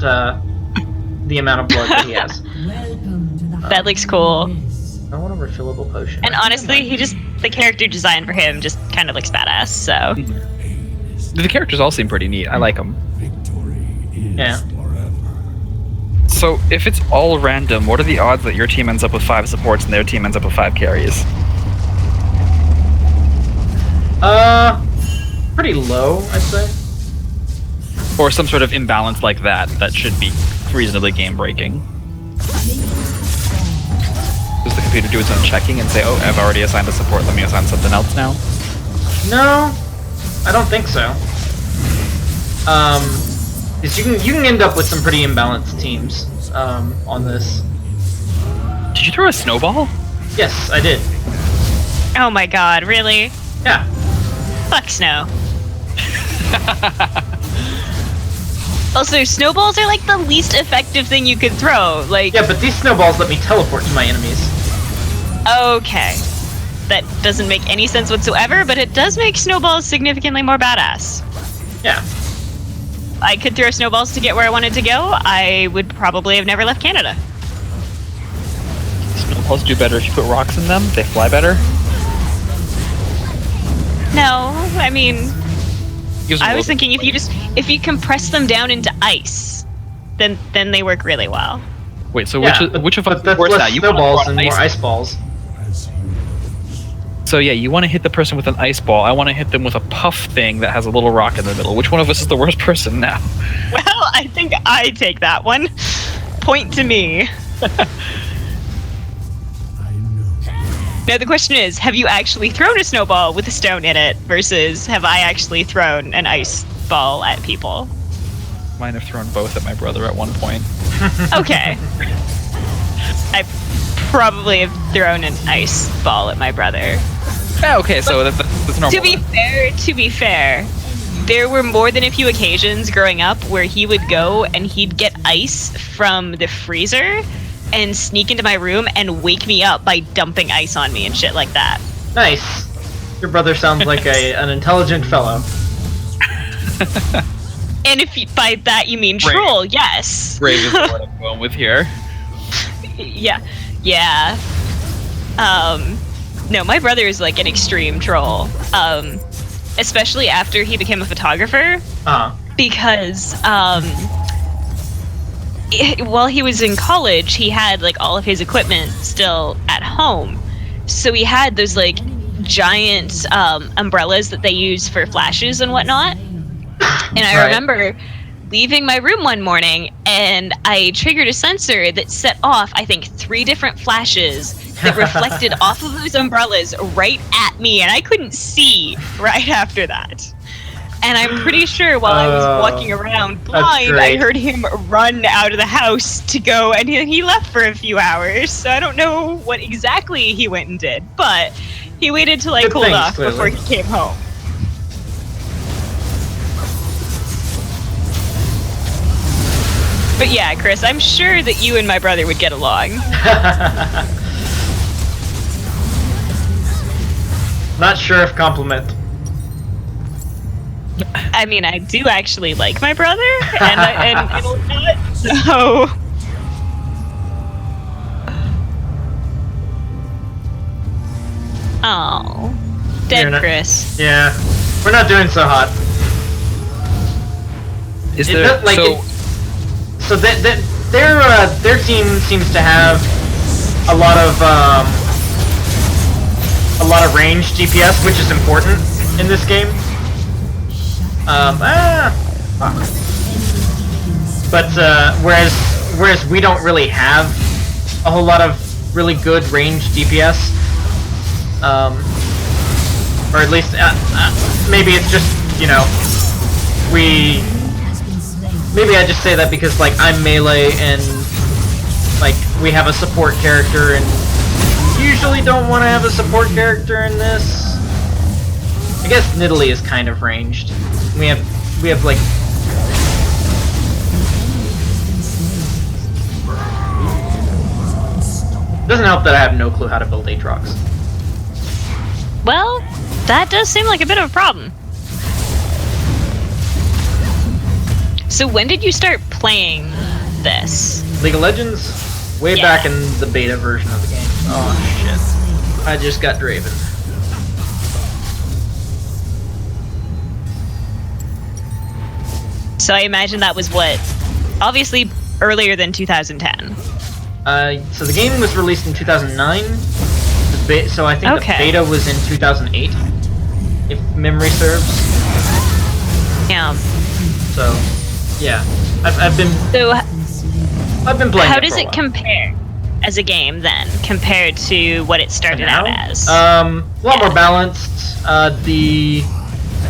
the amount of blood that he has.
Welcome to the
That looks cool.
Abyss.
I want a refillable potion.
And honestly, the character design for him just kind of looks badass, so.
The characters all seem pretty neat. I like them.
Yeah.
So if it's all random, what are the odds that your team ends up with 5 supports and their team ends up with 5 carries?
Pretty low, I'd say.
Or some sort of imbalance like that should be reasonably game-breaking. Does the computer do its own checking and say, oh, I've already assigned a support, let me assign something else now?
No, I don't think so. 'Cause you can end up with some pretty imbalanced teams on this.
Did you throw a snowball?
Yes, I did.
Oh my god, really?
Yeah.
Fuck snow. Also, snowballs are like the least effective thing you could throw. Like,
Yeah, but these snowballs let me teleport to my enemies.
okay. That doesn't make any sense whatsoever, but it does make snowballs significantly more badass.
Yeah.
I could throw snowballs to get where I wanted to go. I would probably have never left Canada.
Snowballs do better if you put rocks in them? They fly better?
No, I mean,
Gives them
I
a
was
little
thinking if you compress them down into ice, then they work really well.
Wait, so
Yeah,
which of us
but that's
supports
less
that? You wanna
snowballs
throw
and
an
more
ice-
ice balls.
So yeah, you want to hit the person with an ice ball. I want to hit them with a puff thing that has a little rock in the middle. Which one of us is the worst person now?
Well, I think I take that one. Point to me. Now the question is, have you actually thrown a snowball with a stone in it versus have I actually thrown an ice ball at people?
Might have thrown both at my brother at one point.
Okay. I probably have thrown an ice ball at my brother.
Yeah, okay, so that's normal.
To be fair, there were more than a few occasions growing up where he would go and he'd get ice from the freezer and sneak into my room and wake me up by dumping ice on me and shit like that.
Nice. Your brother sounds like an intelligent fellow.
And if you, by that you mean troll, yes.
Brave is what I'm going with here.
Yeah. No, my brother is like an extreme troll. Especially after he became a photographer. because while he was in college, he had like all of his equipment still at home. So he had those like giant umbrellas that they use for flashes and whatnot. And I
Right.
remember leaving my room one morning and I triggered a sensor that set off, I think, 3 different flashes that reflected off of those umbrellas right at me, and I couldn't see right after that. And I'm pretty sure while I was walking around blind, I
great.
heard him run out of the house to go, and he left for a few hours. So I don't know what exactly he went and did, but he waited till I
Good
cooled
things,
off before
clearly.
he came home. But yeah, Chris, I'm sure that you and my brother would get along.
Not sure if compliment.
I mean, I do actually like my brother, and whatnot, so. Oh,
You're
dead
not-
Chris.
Yeah, we're not doing so hot.
Is
It
there
does- like,
so?
it- So their team seems to have a lot of range DPS, which is important in this game. Fuck. But whereas we don't really have a whole lot of really good range DPS, or at least maybe it's just, you know, we. Maybe I just say that because, like, I'm melee and, like, we have a support character and usually don't want to have a support character in this. I guess Nidalee is kind of ranged. We have like... Doesn't help that I have no clue how to build Aatrox.
Well, that does seem like a bit of a problem. So when did you start playing this?
League of Legends? Way
Yeah.
back in the beta version of the game. Oh, shit. I just got Draven.
So I imagine that was what, obviously earlier than 2010.
So the game was released in 2009. So I think
Okay.
the beta was in 2008, if memory serves.
Yeah.
So, yeah, I've been playing.
How
it
does
for a
it
while.
compare as a game then, compared to what it started out
Now?
as?
A lot more balanced. The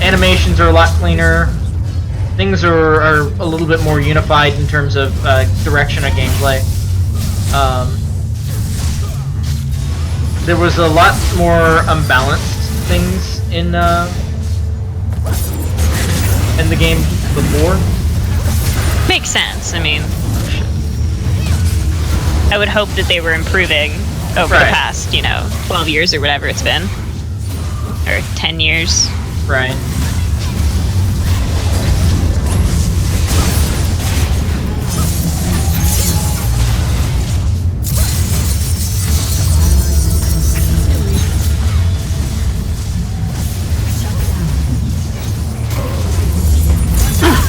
animations are a lot cleaner. Things are a little bit more unified in terms of direction of gameplay. There was a lot more unbalanced things in the game before.
Makes sense. I mean, I would hope that they were improving over the
Right.
past, 12 years or whatever it's been. Or 10 years.
Right.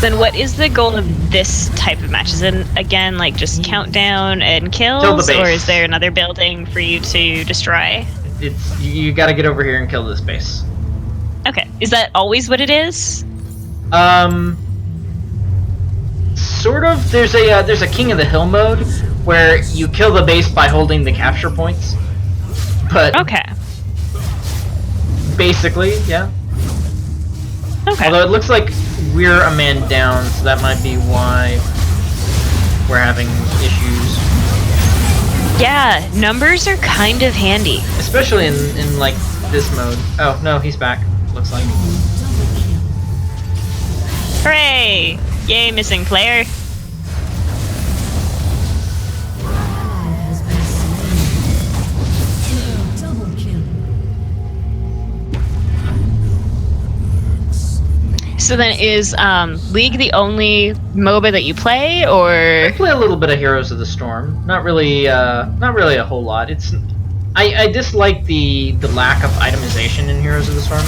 Then what is the goal of this type of match? Is it, again, like just countdown and kills?
Kill the base.
Or is there another building for you to destroy?
It's you got to get over here and kill this base.
Okay. Is that always what it is?
Sort of. There's a King of the Hill mode where you kill the base by holding the capture points. But
Okay.
basically, yeah.
Okay.
Although it looks like we're a man down, so that might be why we're having issues.
Yeah, numbers are kind of handy.
Especially in like this mode. Oh no, he's back. Looks like.
Hooray! Yay, missing player.
Double kill.
So then is League the only MOBA that you play, or
Play a little bit of Heroes of the Storm. Not really a whole lot. I dislike the lack of itemization in Heroes of the Storm.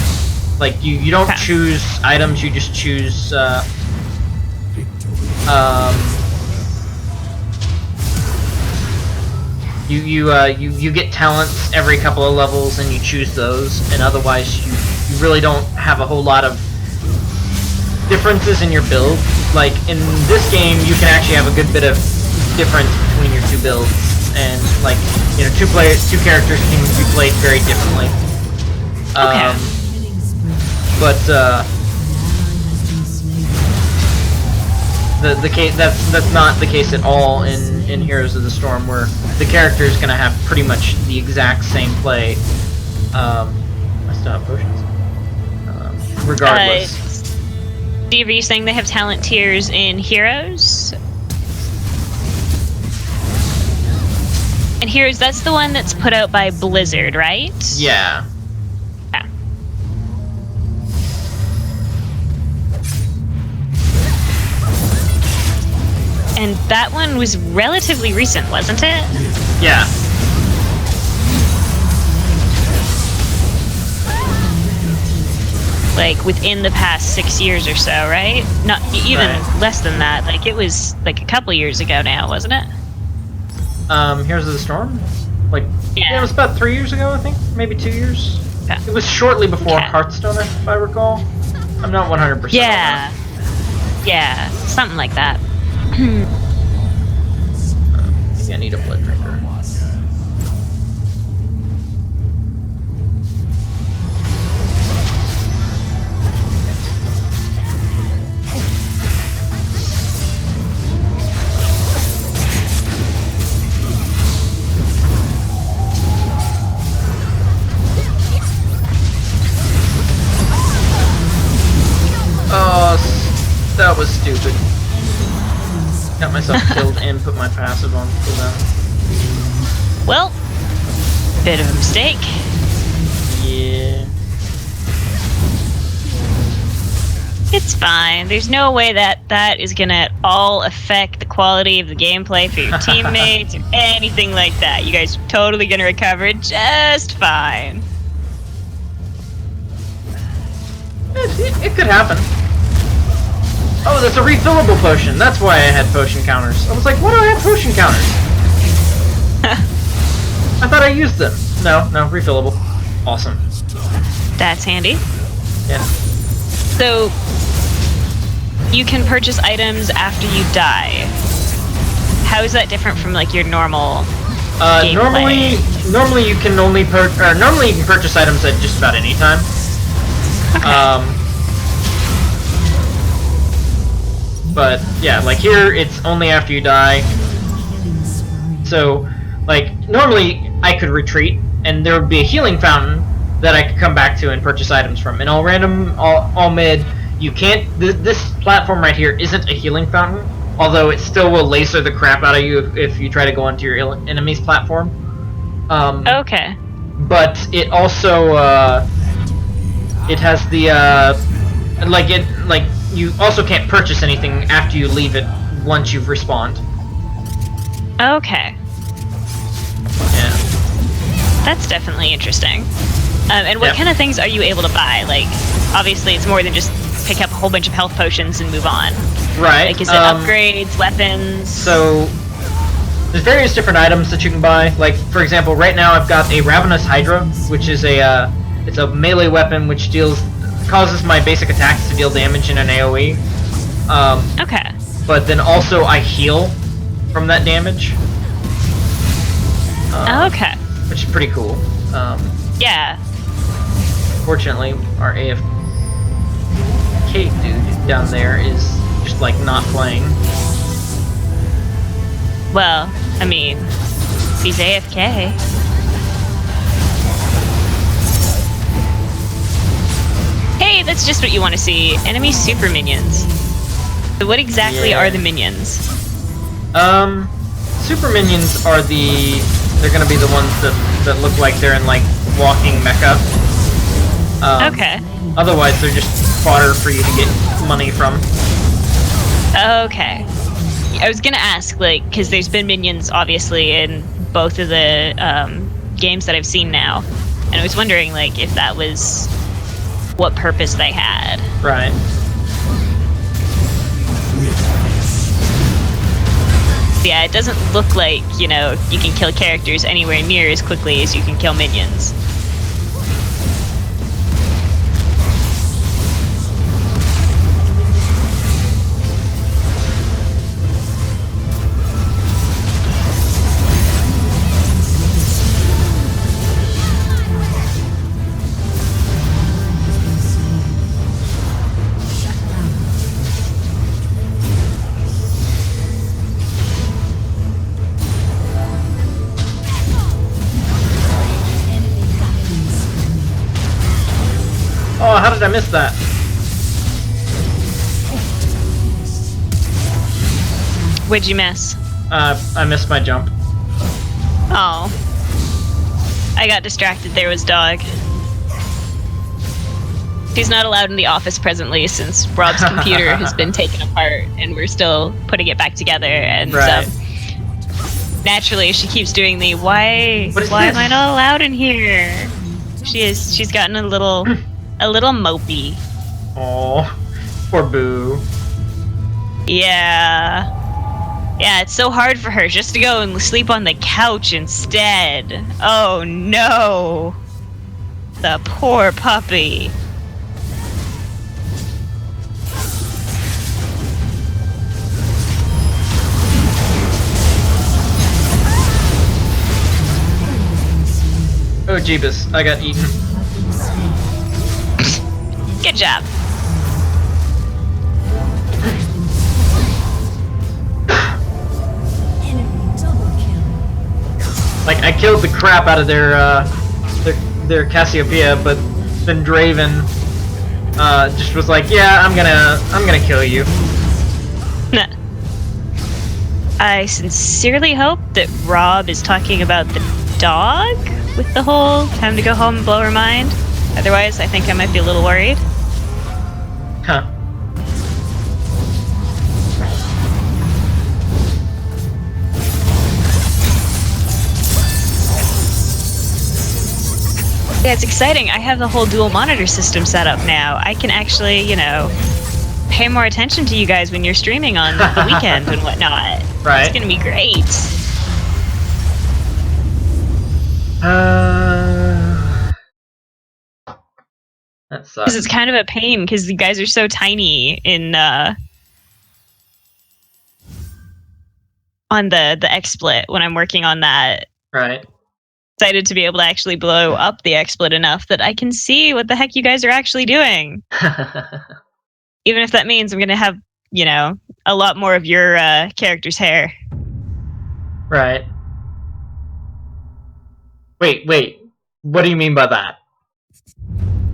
Like you don't
Okay.
choose items, you just choose You get talents every couple of levels and you choose those, and otherwise you really don't have a whole lot of differences in your build. Like in this game, you can actually have a good bit of difference between your two builds, and like two characters can be played very differently.
Okay.
But the case that's not the case at all in Heroes of the Storm, where the character is gonna have pretty much the exact same play. I still have potions. Regardless.
Steve, are you saying they have talent tiers in Heroes? And Heroes, that's the one that's put out by Blizzard, right?
Yeah.
Yeah. And that one was relatively recent, wasn't it?
Yeah.
Like within the past 6 years or so, right? Not even
Right.
less than that. Like it was like a couple years ago now, wasn't it?
Heroes of the Storm? Like,
Yeah.
it was about 3 years ago, I think. Maybe 2 years.
Yeah.
It was shortly before
Okay.
Hearthstone, if I recall. I'm not 100% on
Yeah. Yeah, something like that.
that. Maybe I need a blood drinker. Oh, that was stupid. Got myself killed and put my passive on cooldown.
Well, bit of a mistake.
Yeah.
It's fine. There's no way that is gonna at all affect the quality of the gameplay for your teammates or anything like that. You guys are totally gonna recover just fine.
It could happen. Oh, that's a refillable potion. That's why I had potion counters. I was like, why do I have potion counters? I thought I used them. No, refillable. Awesome.
That's handy.
Yeah.
So, you can purchase items after you die. How is that different from like your normal gameplay?
Normally you can only normally you can purchase items at just about any time.
Okay.
But yeah, like here it's only after you die. So, like normally I could retreat and there would be a healing fountain that I could come back to and purchase items from. In all mid, you can't. This platform right here isn't a healing fountain, although it still will laser the crap out of you if you try to go onto your enemy's platform.
Okay.
But it also it has the you also can't purchase anything after you leave it once you've respawned.
Okay.
Yeah.
That's definitely interesting. And what
Yep.
kind of things are you able to buy? Like, obviously, it's more than just pick up a whole bunch of health potions and move on.
Right.
Like, is it upgrades, weapons?
So there's various different items that you can buy. Like for example, right now I've got a Ravenous Hydra, which is it's a melee weapon which causes my basic attacks to deal damage in an AoE.
Okay.
But then also I heal from that damage.
Okay.
Which is pretty cool.
Yeah.
Fortunately, our AFK dude down there is just like not playing.
Well, I mean, he's AFK. Hey, that's just what you want to see. Enemy super minions. So what exactly
Yeah.
are the minions?
Super minions are they're gonna be the ones that look like they're in like walking mecha.
Okay.
Otherwise, they're just fodder for you to get money from.
Okay. I was gonna ask, like, because there's been minions, obviously, in both of the games that I've seen now, and I was wondering, like, if that was what purpose they had.
Right.
Yeah, it doesn't look like, you can kill characters anywhere near as quickly as you can kill minions.
Oh, how did I miss that?
What'd you miss?
I missed my jump.
Oh. I got distracted. There was Dog. She's not allowed in the office presently since Rob's computer has been taken apart and we're still putting it back together. And
Right.
naturally, she keeps doing the why
What is
am
this?
I not allowed in here? She's gotten a little mopey.
Oh, poor Boo.
Yeah. Yeah, it's so hard for her just to go and sleep on the couch instead. Oh no. The poor puppy.
Oh, Jeebus, I got eaten.
Good job.
Enemy double kill.
Like, I killed the crap out of their Cassiopeia, but then Draven, just was like, yeah, I'm gonna kill you.
I sincerely hope that Rob is talking about the dog with the whole time to go home and blow her mind. Otherwise, I think I might be a little worried.
Huh.
Yeah, it's exciting. I have the whole dual monitor system set up now. I can actually, pay more attention to you guys when you're streaming on the weekend and whatnot.
Right.
It's gonna be great.
That sucks.
Because it's kind of a pain because you guys are so tiny in on the XSplit when I'm working on that.
Right.
Excited to be able to actually blow up the XSplit enough that I can see what the heck you guys are actually doing. Even if that means I'm gonna have, a lot more of your character's hair.
Right. Wait. What do you mean by that?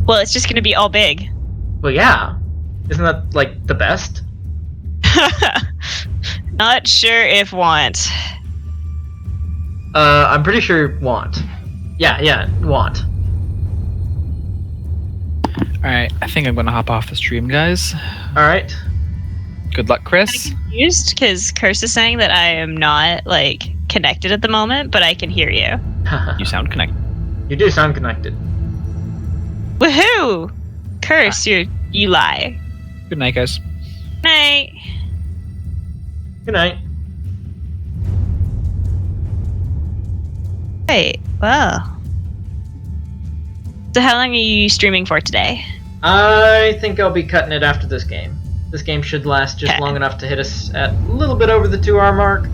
Well, it's just gonna be all big.
Well, yeah. Isn't that, like, the best?
Not sure if want.
I'm pretty sure want. Yeah, want.
Alright, I think I'm gonna hop off the stream, guys.
Alright.
Good luck, Chris.
Confused because Curse is saying that I am not connected at the moment, but I can hear you.
You sound connected.
You do sound connected.
Woohoo! Curse, you lie.
Good night, guys.
Night.
Good night.
Right. Well. So how long are you streaming for today?
I think I'll be cutting it after this game. This game should last just
Okay.
long enough to hit us at a little bit over the 2-hour mark.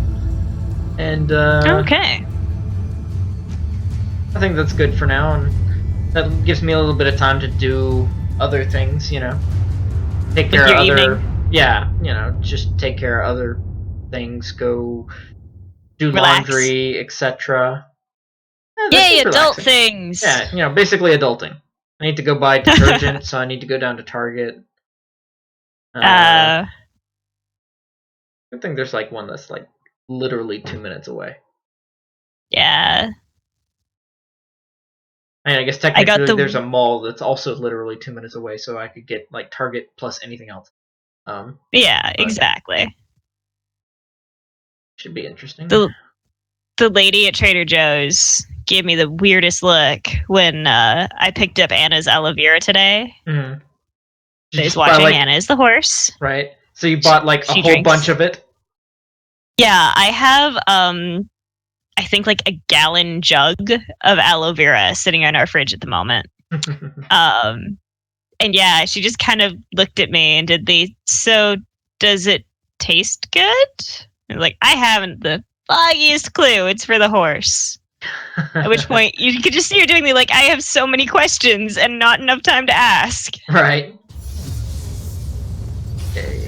And,
Okay.
I think that's good for now, and that gives me a little bit of time to do other things, Take care
With
of
your
other...
evening?
Yeah, just take care of other things, go do
Relax.
laundry, etc.
Yay, adult things!
Yeah, basically adulting. I need to go buy detergent, so I need to go down to Target. I think there's one that's literally 2 minutes away.
Yeah.
I guess
got
technically
the-
there's a mall that's also literally 2 minutes away, so I could get Target plus anything else.
Yeah, exactly.
Should be interesting.
The lady at Trader Joe's gave me the weirdest look when I picked up Anna's aloe vera today.
Mm-hmm.
I was watching Anna is the horse.
Right. So you bought a
She
whole
drinks.
bunch of it.
Yeah, I have I think like a gallon jug of aloe vera sitting on our fridge at the moment. And yeah, she just kind of looked at me and so does it taste good? And like, I haven't the foggiest clue. It's for the horse. At which point you could just see her doing me like, I have so many questions and not enough time to ask.
Right. Okay.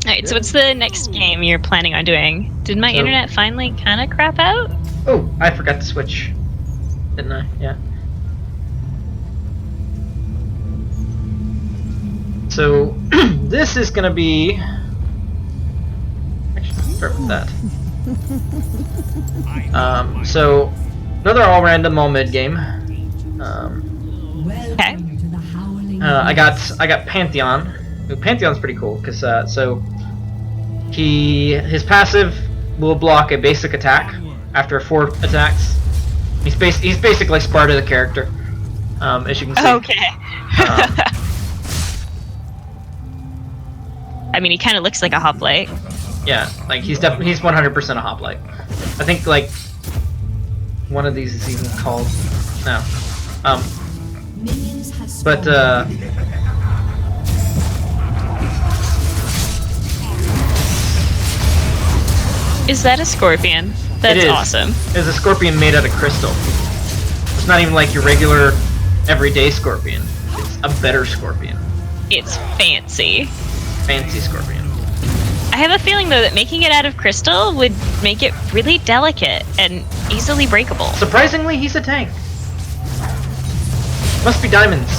Alright, so what's the next game you're planning on doing? Did my internet finally kind of crap out?
Oh, I forgot to switch. Didn't I? Yeah. So, this is gonna be... Actually, start with that. So, another all-random, all-mid game.
Okay.
Welcome to the Howling
I got Pantheon. Ooh, Pantheon's pretty cool, because, so... His passive will block a basic attack after 4 attacks. He's basically Sparta the character, as you can see.
Okay. I mean, he kind of looks like a hoplite.
Yeah, like he's 100% a hoplite. I think like one of these is even called no.
Minions have
But
Is that a scorpion? That's
it is.
awesome.
It's a scorpion made out of crystal. It's not even like your regular everyday scorpion. It's a better scorpion.
It's fancy.
Fancy scorpion.
I have a feeling though that making it out of crystal would make it really delicate and easily breakable.
Surprisingly, he's a tank. Must be diamonds.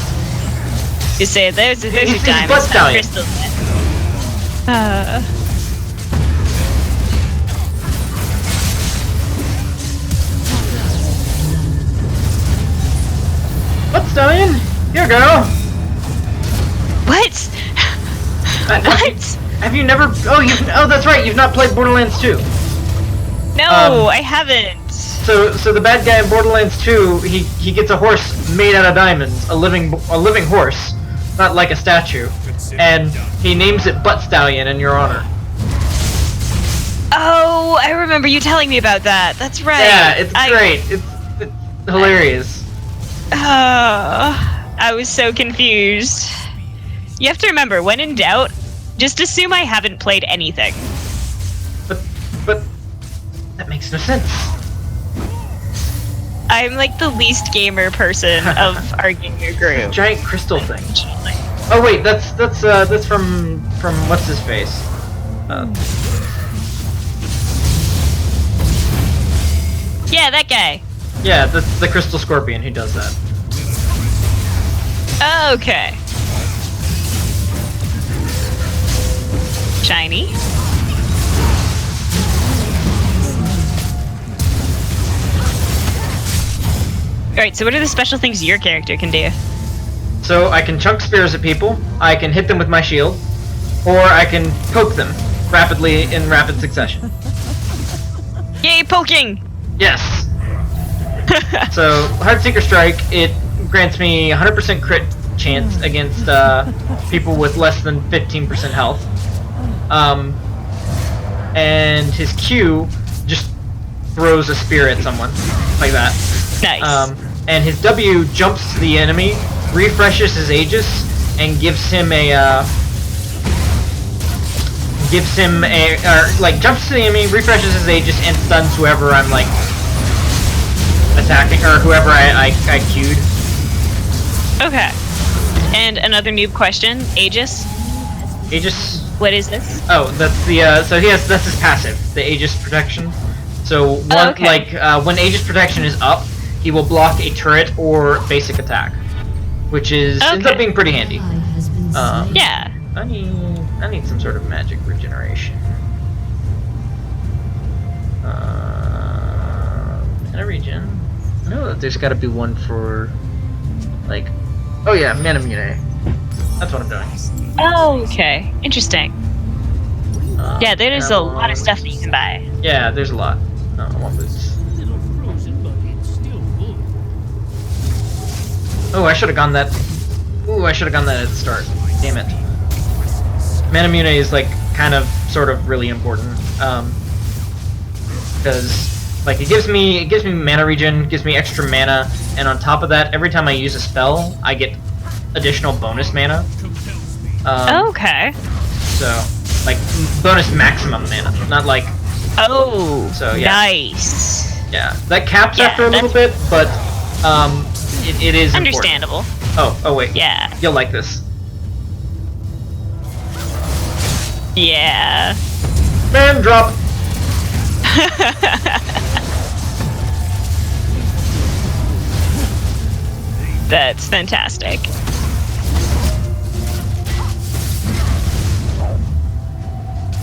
You say there's
He's
a diamond,
Blood Stallion.
crystal.
Blood Stallion? Here, girl.
What? What?
Have you never? Oh, that's right. You've not played Borderlands 2.
No, I haven't.
So the bad guy in Borderlands 2, he gets a horse made out of diamonds, a living horse, not like a statue, and he names it Butt Stallion in your honor.
Oh, I remember you telling me about that. That's right.
Yeah, it's great. It's hilarious.
I was so confused. You have to remember, when in doubt, just assume I haven't played anything.
But that makes no sense.
I'm like the least gamer person of our gamer group.
Giant crystal thing. Oh wait, that's from what's his face?
Yeah, that guy.
Yeah, that's the Crystal Scorpion who does that.
Okay. Shiny. Alright, so what are the special things your character can do?
So I can chunk spears at people, I can hit them with my shield, or I can poke them rapidly in rapid succession.
Yay, poking!
Yes! So, Heartseeker Strike, it grants me 100% crit chance against people with less than 15% health. And his Q just throws a spear at someone, like that.
Nice.
And his W jumps to the enemy, refreshes his Aegis, and gives him jumps to the enemy, refreshes his Aegis, and stuns whoever I'm like attacking, or whoever I queued.
Okay. And another noob question, Aegis.
Aegis.
What is this?
Oh, that's the that's his passive, the Aegis protection. So when Aegis protection is up, he will block a turret or basic attack, which ends up being pretty handy.
has been slain.
Yeah.
I need some sort of magic regeneration. Can I regen? I know that there's got to be one for, like, oh yeah, Manamune. That's what I'm doing.
Oh, okay. Interesting. Yeah, there's a lot of
Gravel.
stuff that you can buy.
Yeah, there's a lot. I want boots. Oh, I should have gone that. Ooh, I should have gone that at the start. Damn it. Manamune is like kind of sort of really important. Because like it gives me mana regen, gives me extra mana, and on top of that, every time I use a spell, I get additional bonus mana.
Okay.
So like bonus maximum mana, not like
Oh,
So, yeah.
nice.
yeah. That caps
Yeah,
after a little bit, but it is important.
Understandable.
Oh wait.
Yeah.
You'll like this.
Yeah.
Man drop.
That's fantastic.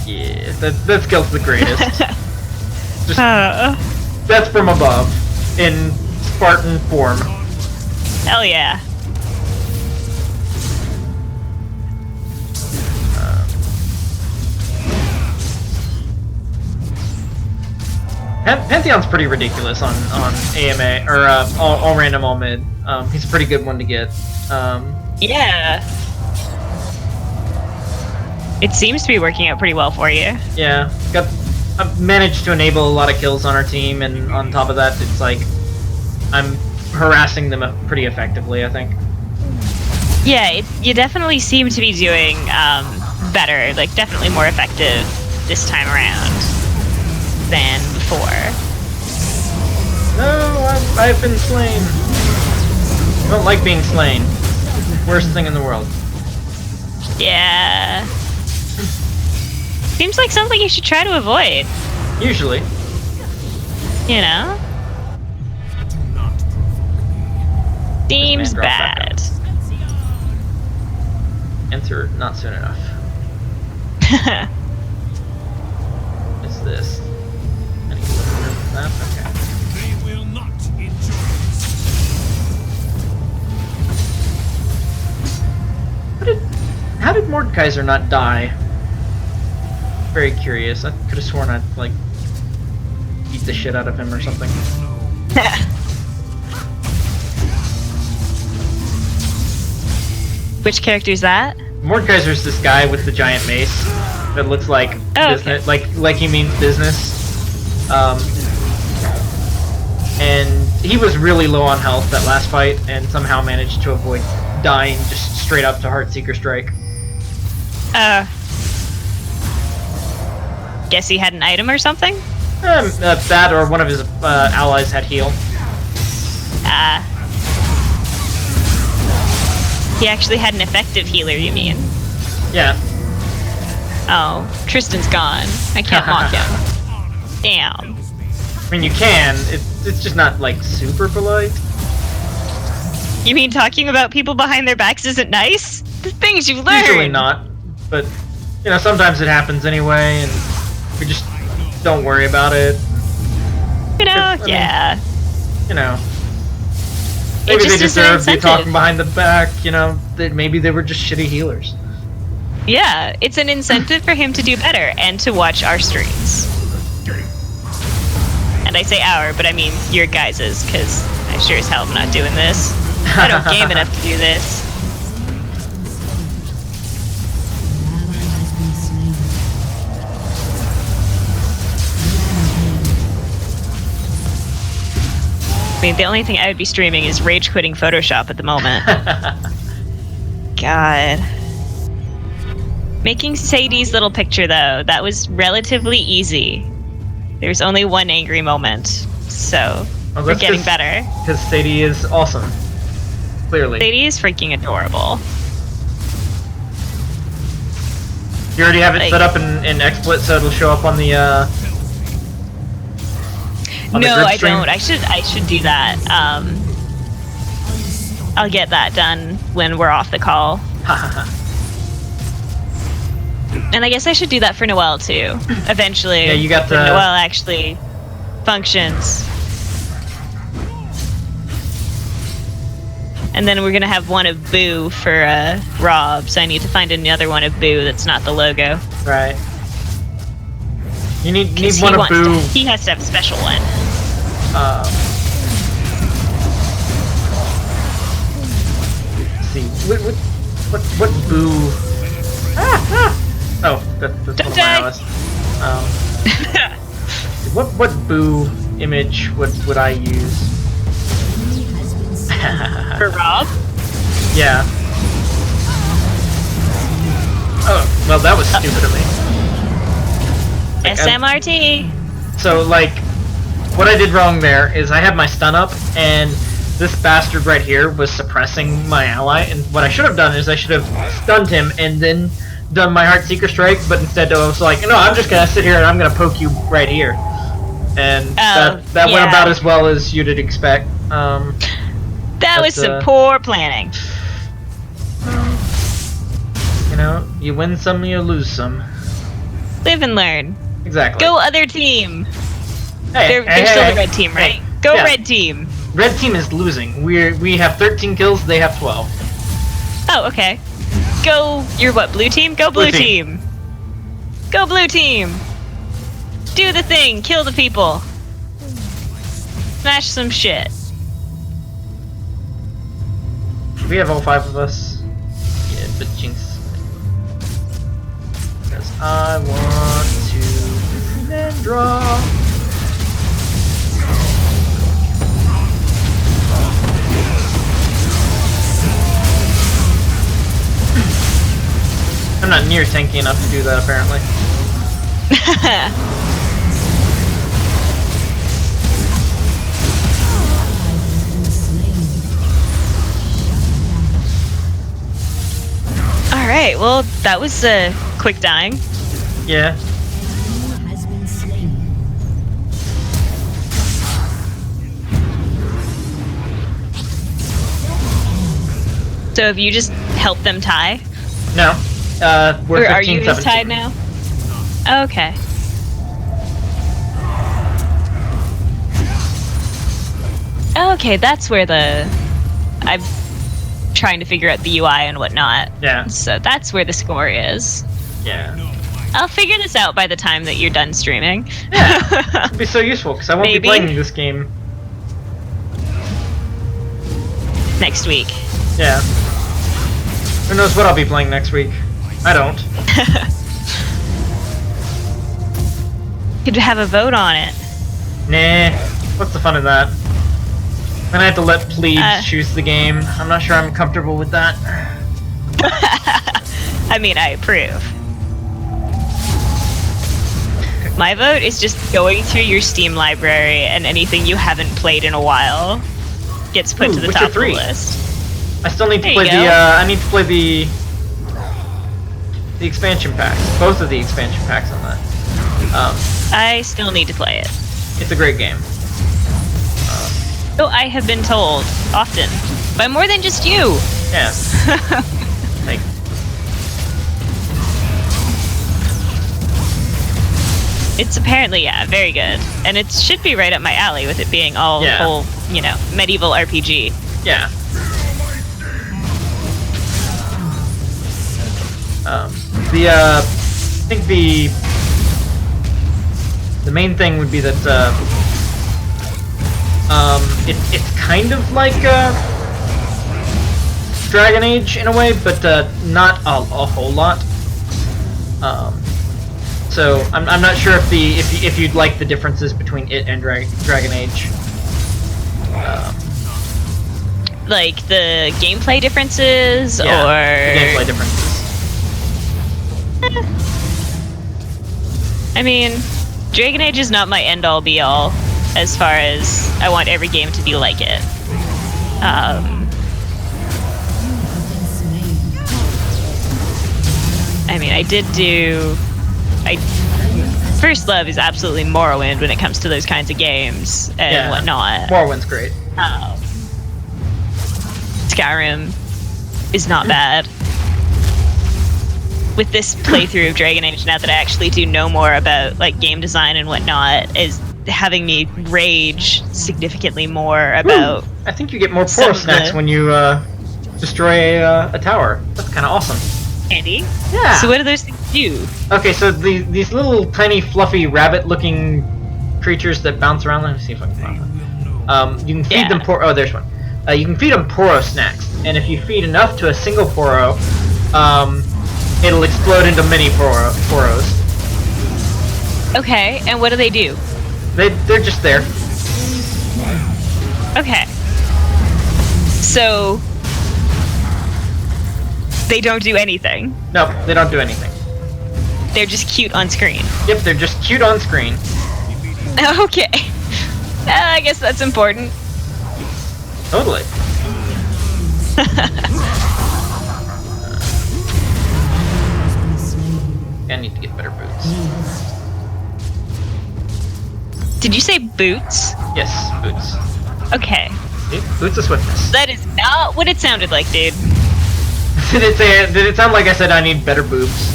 Yeah, that skill's the greatest. Just
Uh,
that's from above, in Spartan form.
hell yeah.
Pantheon's pretty ridiculous on AMA or all random all mid. He's a pretty good one to get.
Yeah. It seems to be working out pretty well for you.
Yeah, I've managed to enable a lot of kills on our team, and on top of that, it's like I'm harassing them pretty effectively, I think.
Yeah, you definitely seem to be doing better, like definitely more effective this time around than before.
No, I've been slain. I don't like being slain. Worst thing in the world.
Yeah. Seems like something you should try to avoid,
Usually.
you know? Seems
man drop back
bad.
Enter not soon enough. What's this? I need to look at that. Okay.
They will not enjoy
How did Mordekaiser not die? Very curious. I could have sworn I'd like eat the shit out of him or something.
Which character is that?
Mordekaiser's this guy with the giant mace that looks like
Oh,
business, like he means business. And he was really low on health that last fight, and somehow managed to avoid dying just straight up to Heartseeker Strike.
Guess he had an item or something?
That or one of his allies had heal.
He actually had an effective healer, you mean?
Yeah.
Oh, Tristan's gone. I can't mock him. Damn.
I mean, you can. It's just not like super polite.
You mean talking about people behind their backs isn't nice? The things you've learned.
Usually not, but you know sometimes it happens anyway, and we just don't worry about it.
You know,
I mean,
yeah.
You know, maybe they
just is an
deserve to be talking
incentive.
behind the back. You know, that maybe they were just shitty healers.
Yeah, it's an incentive for him to do better and to watch our streams. And I say our, but I mean your guys's, because I sure as hell am not doing this. I don't game enough to do this.
An ally has been slain.
I mean, the only thing I would be streaming is rage quitting Photoshop at the moment. God. Making Sadie's little picture, though, that was relatively easy. There's only one angry moment, so
Well,
we're
that's
getting
just
better.
because Sadie is awesome. Clearly,
Sadie is freaking adorable.
you already have it
like-
set up in XSplit, so it'll show up on the. On the
No,
group
I
stream?
don't. I should do that. I'll get that done when we're off the call. And I guess I should do that for Noelle too. Eventually.
Yeah, you got
when
the-
Noelle actually functions. And then we're gonna have one of Boo for Rob, so I need to find another one of Boo that's not the logo.
Right. You need
'Cause
one of Boo.
he has to have a special one.
Let's see what Boo? Oh, that's
Don't
one of
die.
my what boo image would I use?
For Rob?
Yeah. Oh, well, that was stupid of me. Like,
SMRT.
so, like, what I did wrong there is I had my stun up, and this bastard right here was suppressing my ally, and what I should have done is I should have stunned him and then done my Heartseeker Strike, but instead I was like, no, I'm just gonna sit here and I'm gonna poke you right here. And that went
yeah.
about as well as you'd expect.
That was
That's,
some poor planning.
You know, you win some, you lose some.
Live and learn.
Exactly.
Go other team.
Hey,
They're still the red team, right?
Hey,
Go
yeah.
red team.
Red team is losing. We have 13 kills, they have 12.
Oh, okay. Go. You're what? Blue team? Go blue
Blue team.
team. Go blue team. Do the thing. Kill the people. Smash some shit.
We have all 5 of us. Yeah, but jinx. Because I want to then draw. I'm not near tanky enough to do that, apparently.
Alright, well, that was quick dying.
Yeah.
Has been slain.
So have you just helped them tie?
No. We're
Or are
15,
you just
17.
tied now? Okay. Okay, that's where I'm trying to figure out the UI and whatnot.
Yeah.
So that's where the score is.
Yeah.
I'll figure this out by the time that you're done streaming.
It'd be so useful, because I won't
Maybe.
be playing this game.
Next week.
Yeah. Who knows what I'll be playing next week? I don't.
Could have a vote on it.
Nah. What's the fun of that? Then I have to let plebes choose the game. I'm not sure I'm comfortable with that.
I mean, I approve. My vote is just going through your Steam library, and anything you haven't played in a while gets put
Ooh,
to the
Witcher
top of the
3.
list.
I still need to
There you
play
go.
the. I need to play the expansion packs. Both of the expansion packs on that.
I still need to play it.
It's a great game.
So I have been told often by more than just you.
Yeah. Like,
It's apparently very good, and it should be right up my alley with it being all
Yeah.
whole medieval RPG.
yeah. I think the main thing would be that it's kind of like Dragon Age in a way, but not a whole lot. So I'm not sure if you'd like the differences between it and Dragon Age.
Like the gameplay differences,
Yeah,
or
the gameplay differences.
I mean, Dragon Age is not my end-all be-all as far as I want every game to be like it. I mean, First Love is absolutely Morrowind when it comes to those kinds of games and
Yeah.
whatnot.
Morrowind's great.
Skyrim is not bad. With this playthrough of Dragon Age, now that I actually do know more about like game design and whatnot, is having me rage significantly more about.
I think you get more
Some
poro
of
snacks
the-
when you destroy a tower. That's kind of awesome.
Andy.
Yeah.
So what do those things do?
Okay, so these little tiny fluffy rabbit-looking creatures that bounce around. Let me see if I can find them. You can feed
Yeah.
them oh, there's one. You can feed them poro snacks, and if you feed enough to a single poro, it'll explode into mini poros.
Okay, and what do they do?
They're just there.
Okay. So they don't do anything.
No, they don't do anything.
They're just cute on screen.
Yep, they're just cute on screen.
Okay. I guess that's important.
Totally. I need to get better boots.
Did you say boots?
Yes, boots.
Okay.
See? Boots of swiftness.
That is not what it sounded like, dude.
Did it sound like I said I need better boobs?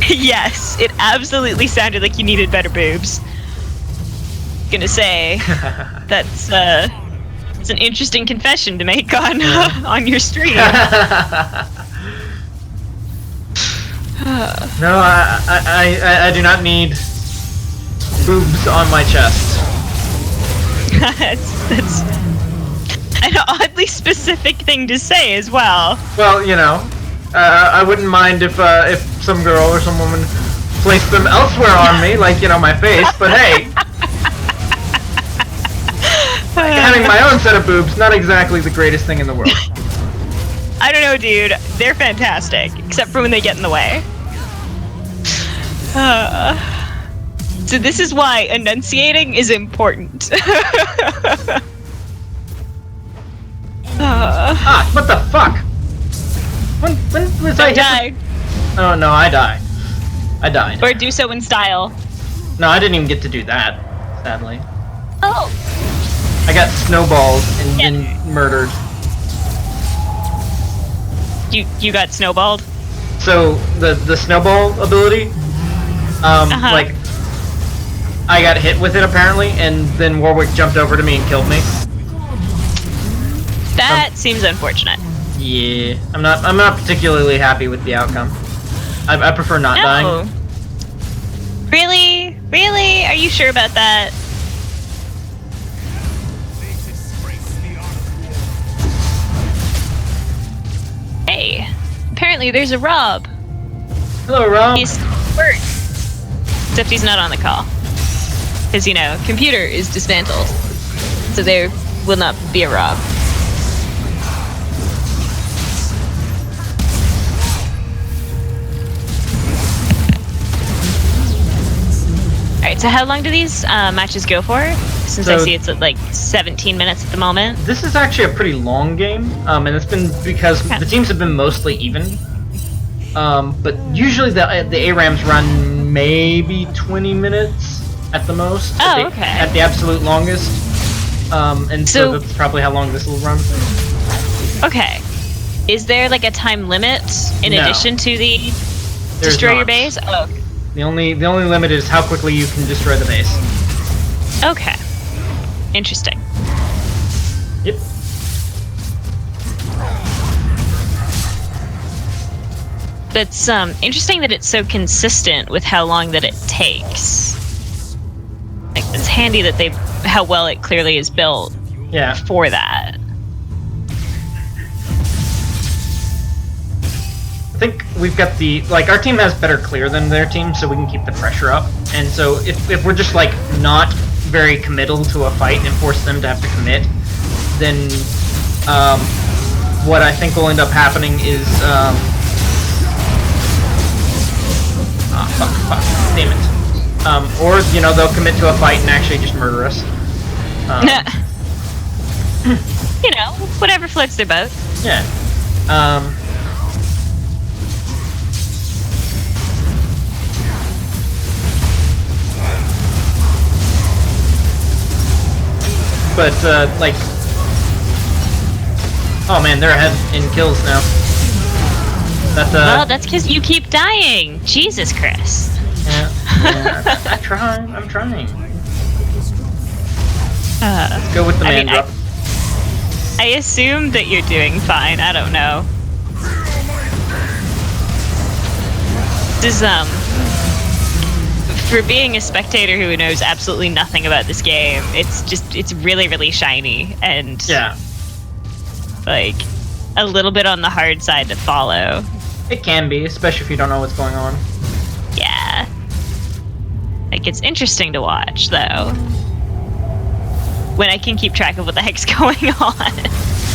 Yes, it absolutely sounded like you needed better boobs. Gonna say that's it's an interesting confession to make on on your stream.
No, I do not need boobs on my chest.
that's an oddly specific thing to say as well.
Well, you know, I wouldn't mind if some girl or some woman placed them elsewhere on me, like, you know, my face, but hey. Having my own set of boobs, not exactly the greatest thing in the world.
I don't know, dude. They're fantastic, except for when they get in the way. So this is why enunciating is important.
What the fuck? When was I
Don't
hit?
die,
Oh no, I die. I died.
or do so in style.
No, I didn't even get to do that, sadly.
Oh,
I got snowballed and
Yeah.
then murdered.
you got snowballed.
So the snowball ability, like I got hit with it apparently, and then Warwick jumped over to me and killed me.
That seems unfortunate.
Yeah, I'm not particularly happy with the outcome. I prefer not dying.
No. Really? Really? Are you sure about that? Hey, apparently there's a Rob.
Hello, Rob.
He's work. Except he's not on the call. Because, you know, computer is dismantled. So there will not be a Rob. Alright, so how long do these matches go for? Since I
So-
see it's at like 17 minutes at the moment.
This is actually a pretty long game, and it's been because
Yeah.
the teams have been mostly even. But usually the ARAMs run maybe 20 minutes at the most.
Oh,
at the,
okay.
At the absolute longest. And so
So-
that's probably how long this will run.
Okay. Is there like a time limit in
No.
addition to the
There's
destroy your
not.
base? Oh,
The only limit is how quickly you can destroy the base.
okay. Interesting.
Yep.
That's interesting that it's so consistent with how long that it takes. Like, it's handy that how well it clearly is built
Yeah.
for that.
I think we've got our team has better clear than their team, so we can keep the pressure up. And so if we're just like not very committal to a fight and force them to have to commit, then what I think will end up happening is fuck, damn it. Or you know they'll commit to a fight and actually just murder us.
You know, whatever floats their boat.
Yeah. But, like... Oh man, they're ahead in kills now. That's,
Well, that's because you keep dying. Jesus Christ.
yeah, I'm trying. Let's go with the man drop.
I assume that you're doing fine. I don't know. This is, for being a spectator who knows absolutely nothing about this game, it's really, really shiny and
Yeah.
like a little bit on the hard side to follow.
It can be, especially if you don't know what's going on.
Yeah. Like, it's interesting to watch, though. When I can keep track of what the heck's going on.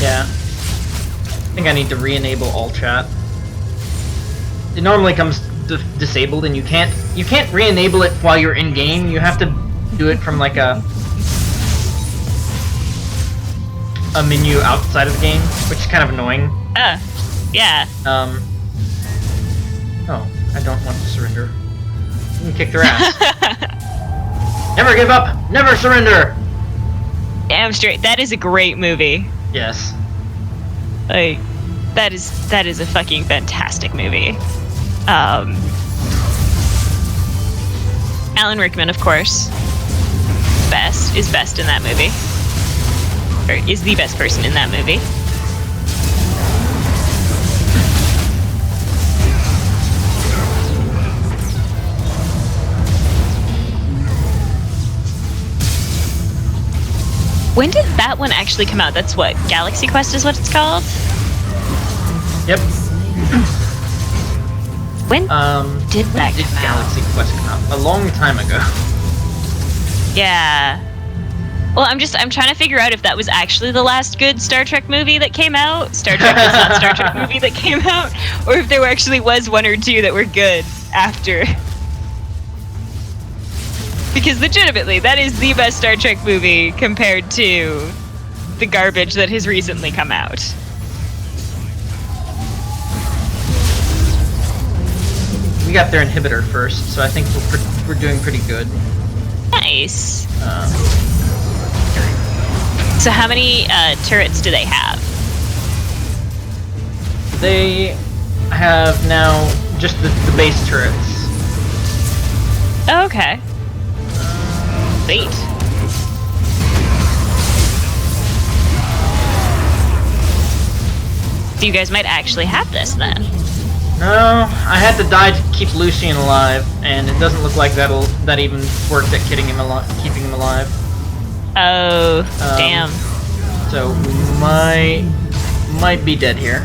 Yeah. I think I need to re-enable all chat. It normally comes disabled, and you can't re-enable it while you're in game. You have to do it from like a menu outside of the game, which is kind of annoying.
Yeah.
Oh, I don't want to surrender. You can kick their ass. Never give up. Never surrender.
Damn straight. That is a great movie.
Yes.
Like, that is a fucking fantastic movie. Alan Rickman, of course, is best in that movie, or is the best person in that movie. When did that one actually come out? That's what, Galaxy Quest is what it's called?
Yep.
When did
when
that
did
come out?
Galaxy Quest come out? A long time ago.
Yeah. Well, I'm trying to figure out if that was actually the last good Star Trek movie that came out. Star Trek was not Star Trek movie that came out, or if there actually was one or two that were good after. Because legitimately, that is the best Star Trek movie compared to the garbage that has recently come out.
We got their inhibitor first, so I think we're doing pretty good.
Nice. So how many turrets do they have?
They have now just the base turrets.
Oh, okay. Wait. So you guys might actually have this then.
No, I had to die to keep Lucian alive, and it doesn't look like that even worked at keeping him alive.
Oh, damn.
So we might be dead here.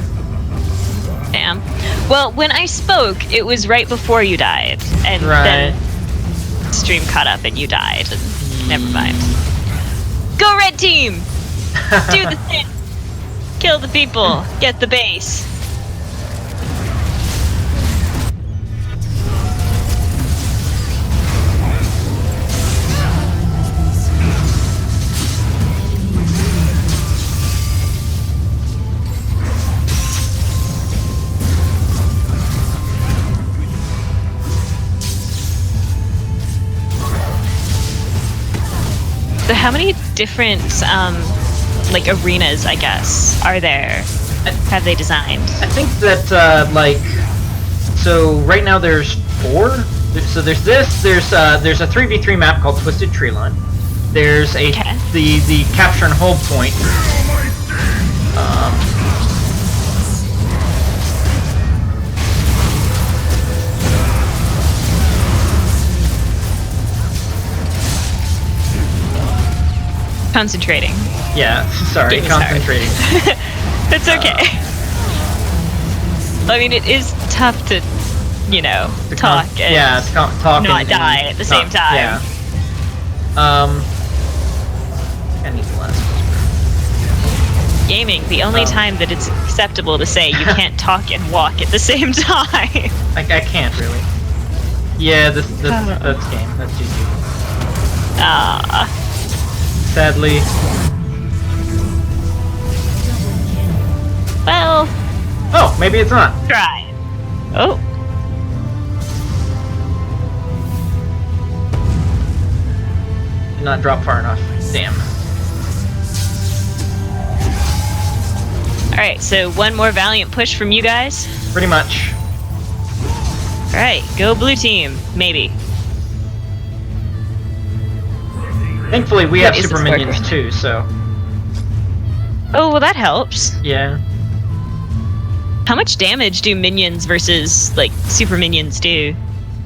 Damn. Well, when I spoke, it was right before you died, and then stream caught up and you died, and never mind. Go red team! Do the thing! Kill the people! Get the base! So how many different, like, arenas, I guess, are there? Have they designed?
I think that, so right now there's 4. So there's this, there's a 3v3 map called Twisted Treeline. There's the capture and hold point.
Concentrating.
Yeah, sorry, concentrating.
That's okay. I mean, it is tough to, talk and
talk
not
and
die at the same time.
Yeah. I need the last one.
Gaming, the only time that it's acceptable to say you can't talk and walk at the same time.
I can't really. Yeah, that's game. That's GG. Sadly.
Well.
Oh, maybe it's not.
Try. Oh.
Did not drop far enough. Damn.
Alright, so one more valiant push from you guys.
Pretty much.
Alright, go blue team. Maybe.
Thankfully, we have super minions too, so.
Oh, well, that helps.
Yeah.
How much damage do minions versus, like, super minions do?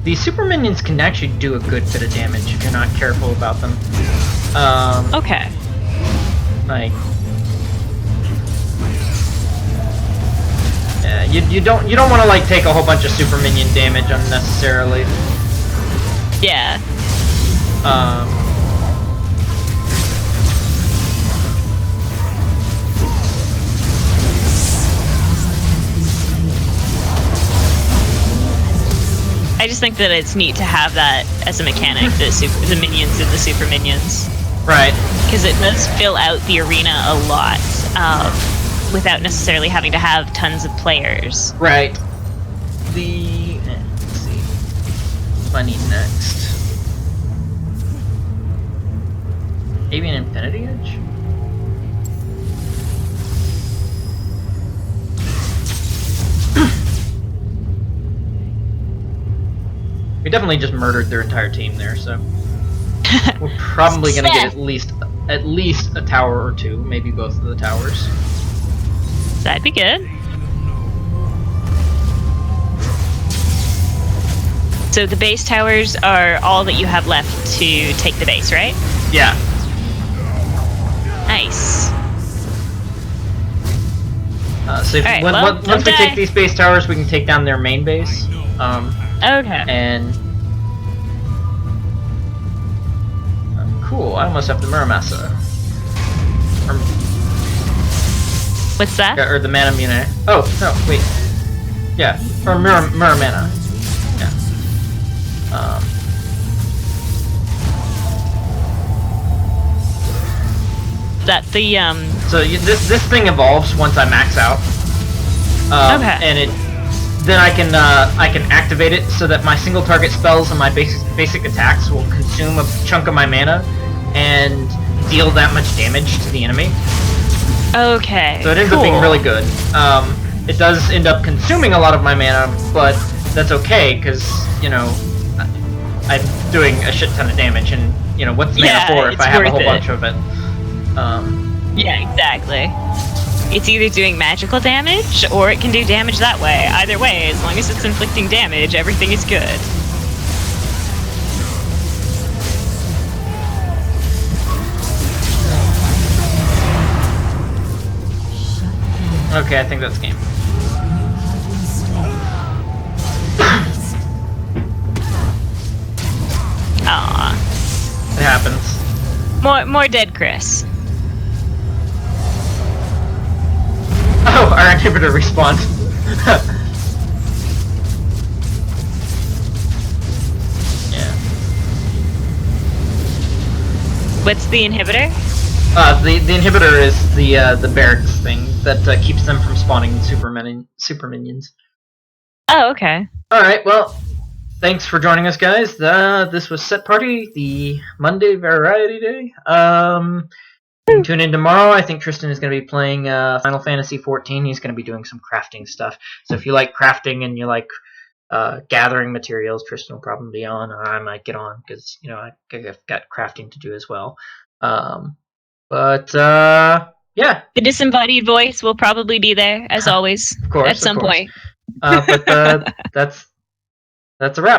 The super minions can actually do a good bit of damage if you're not careful about them.
Okay.
Like. you don't want to like take a whole bunch of super minion damage unnecessarily.
Yeah. I just think that it's neat to have that as a mechanic, the minions and the super minions.
Right.
Because it does fill out the arena a lot, without necessarily having to have tons of players.
Right. Let's see. What do I need next? Avian Infinity Edge? We definitely just murdered their entire team there, so we're probably gonna get at least a tower or two, maybe both of the towers.
That'd be good. So the base towers are all that you have left to take the base, right?
Yeah.
Nice.
So if,
Alright,
once we
okay.
take these base towers, we can take down their main base.
Okay.
And cool. I almost have the Muramasa.
What's that?
Or the Mana Mune. Oh no, wait. Yeah, or Muramana. Yeah.
That the
So this thing evolves once I max out.
Okay.
And then I can activate it so that my single target spells and my basic attacks will consume a chunk of my mana and deal that much damage to the enemy.
Okay.
So it ends up being really good. It does end up consuming a lot of my mana, but that's okay because you know I'm doing a shit ton of damage, and you know what's mana for if
it's
I have a whole
worth
bunch of it.
Yeah, exactly. It's either doing magical damage or it can do damage that way. Either way, as long as it's inflicting damage, everything is good.
Okay, I think that's game.
Aw.
It happens.
More dead Chris.
Oh, our inhibitor respawned. Yeah.
What's the inhibitor?
The inhibitor is the barracks thing that keeps them from spawning super minions.
Oh, okay.
Alright, well, thanks for joining us, guys. This was Set Party, the Monday Variety Day. Tune in tomorrow. I think Tristan is going to be playing Final Fantasy XIV. He's going to be doing some crafting stuff. So if you like crafting and you like gathering materials, Tristan will probably be on, or I might get on, because, you know, I've got crafting to do as well. Yeah.
The disembodied voice will probably be there, as always,
Of course,
at some point.
But that's a wrap.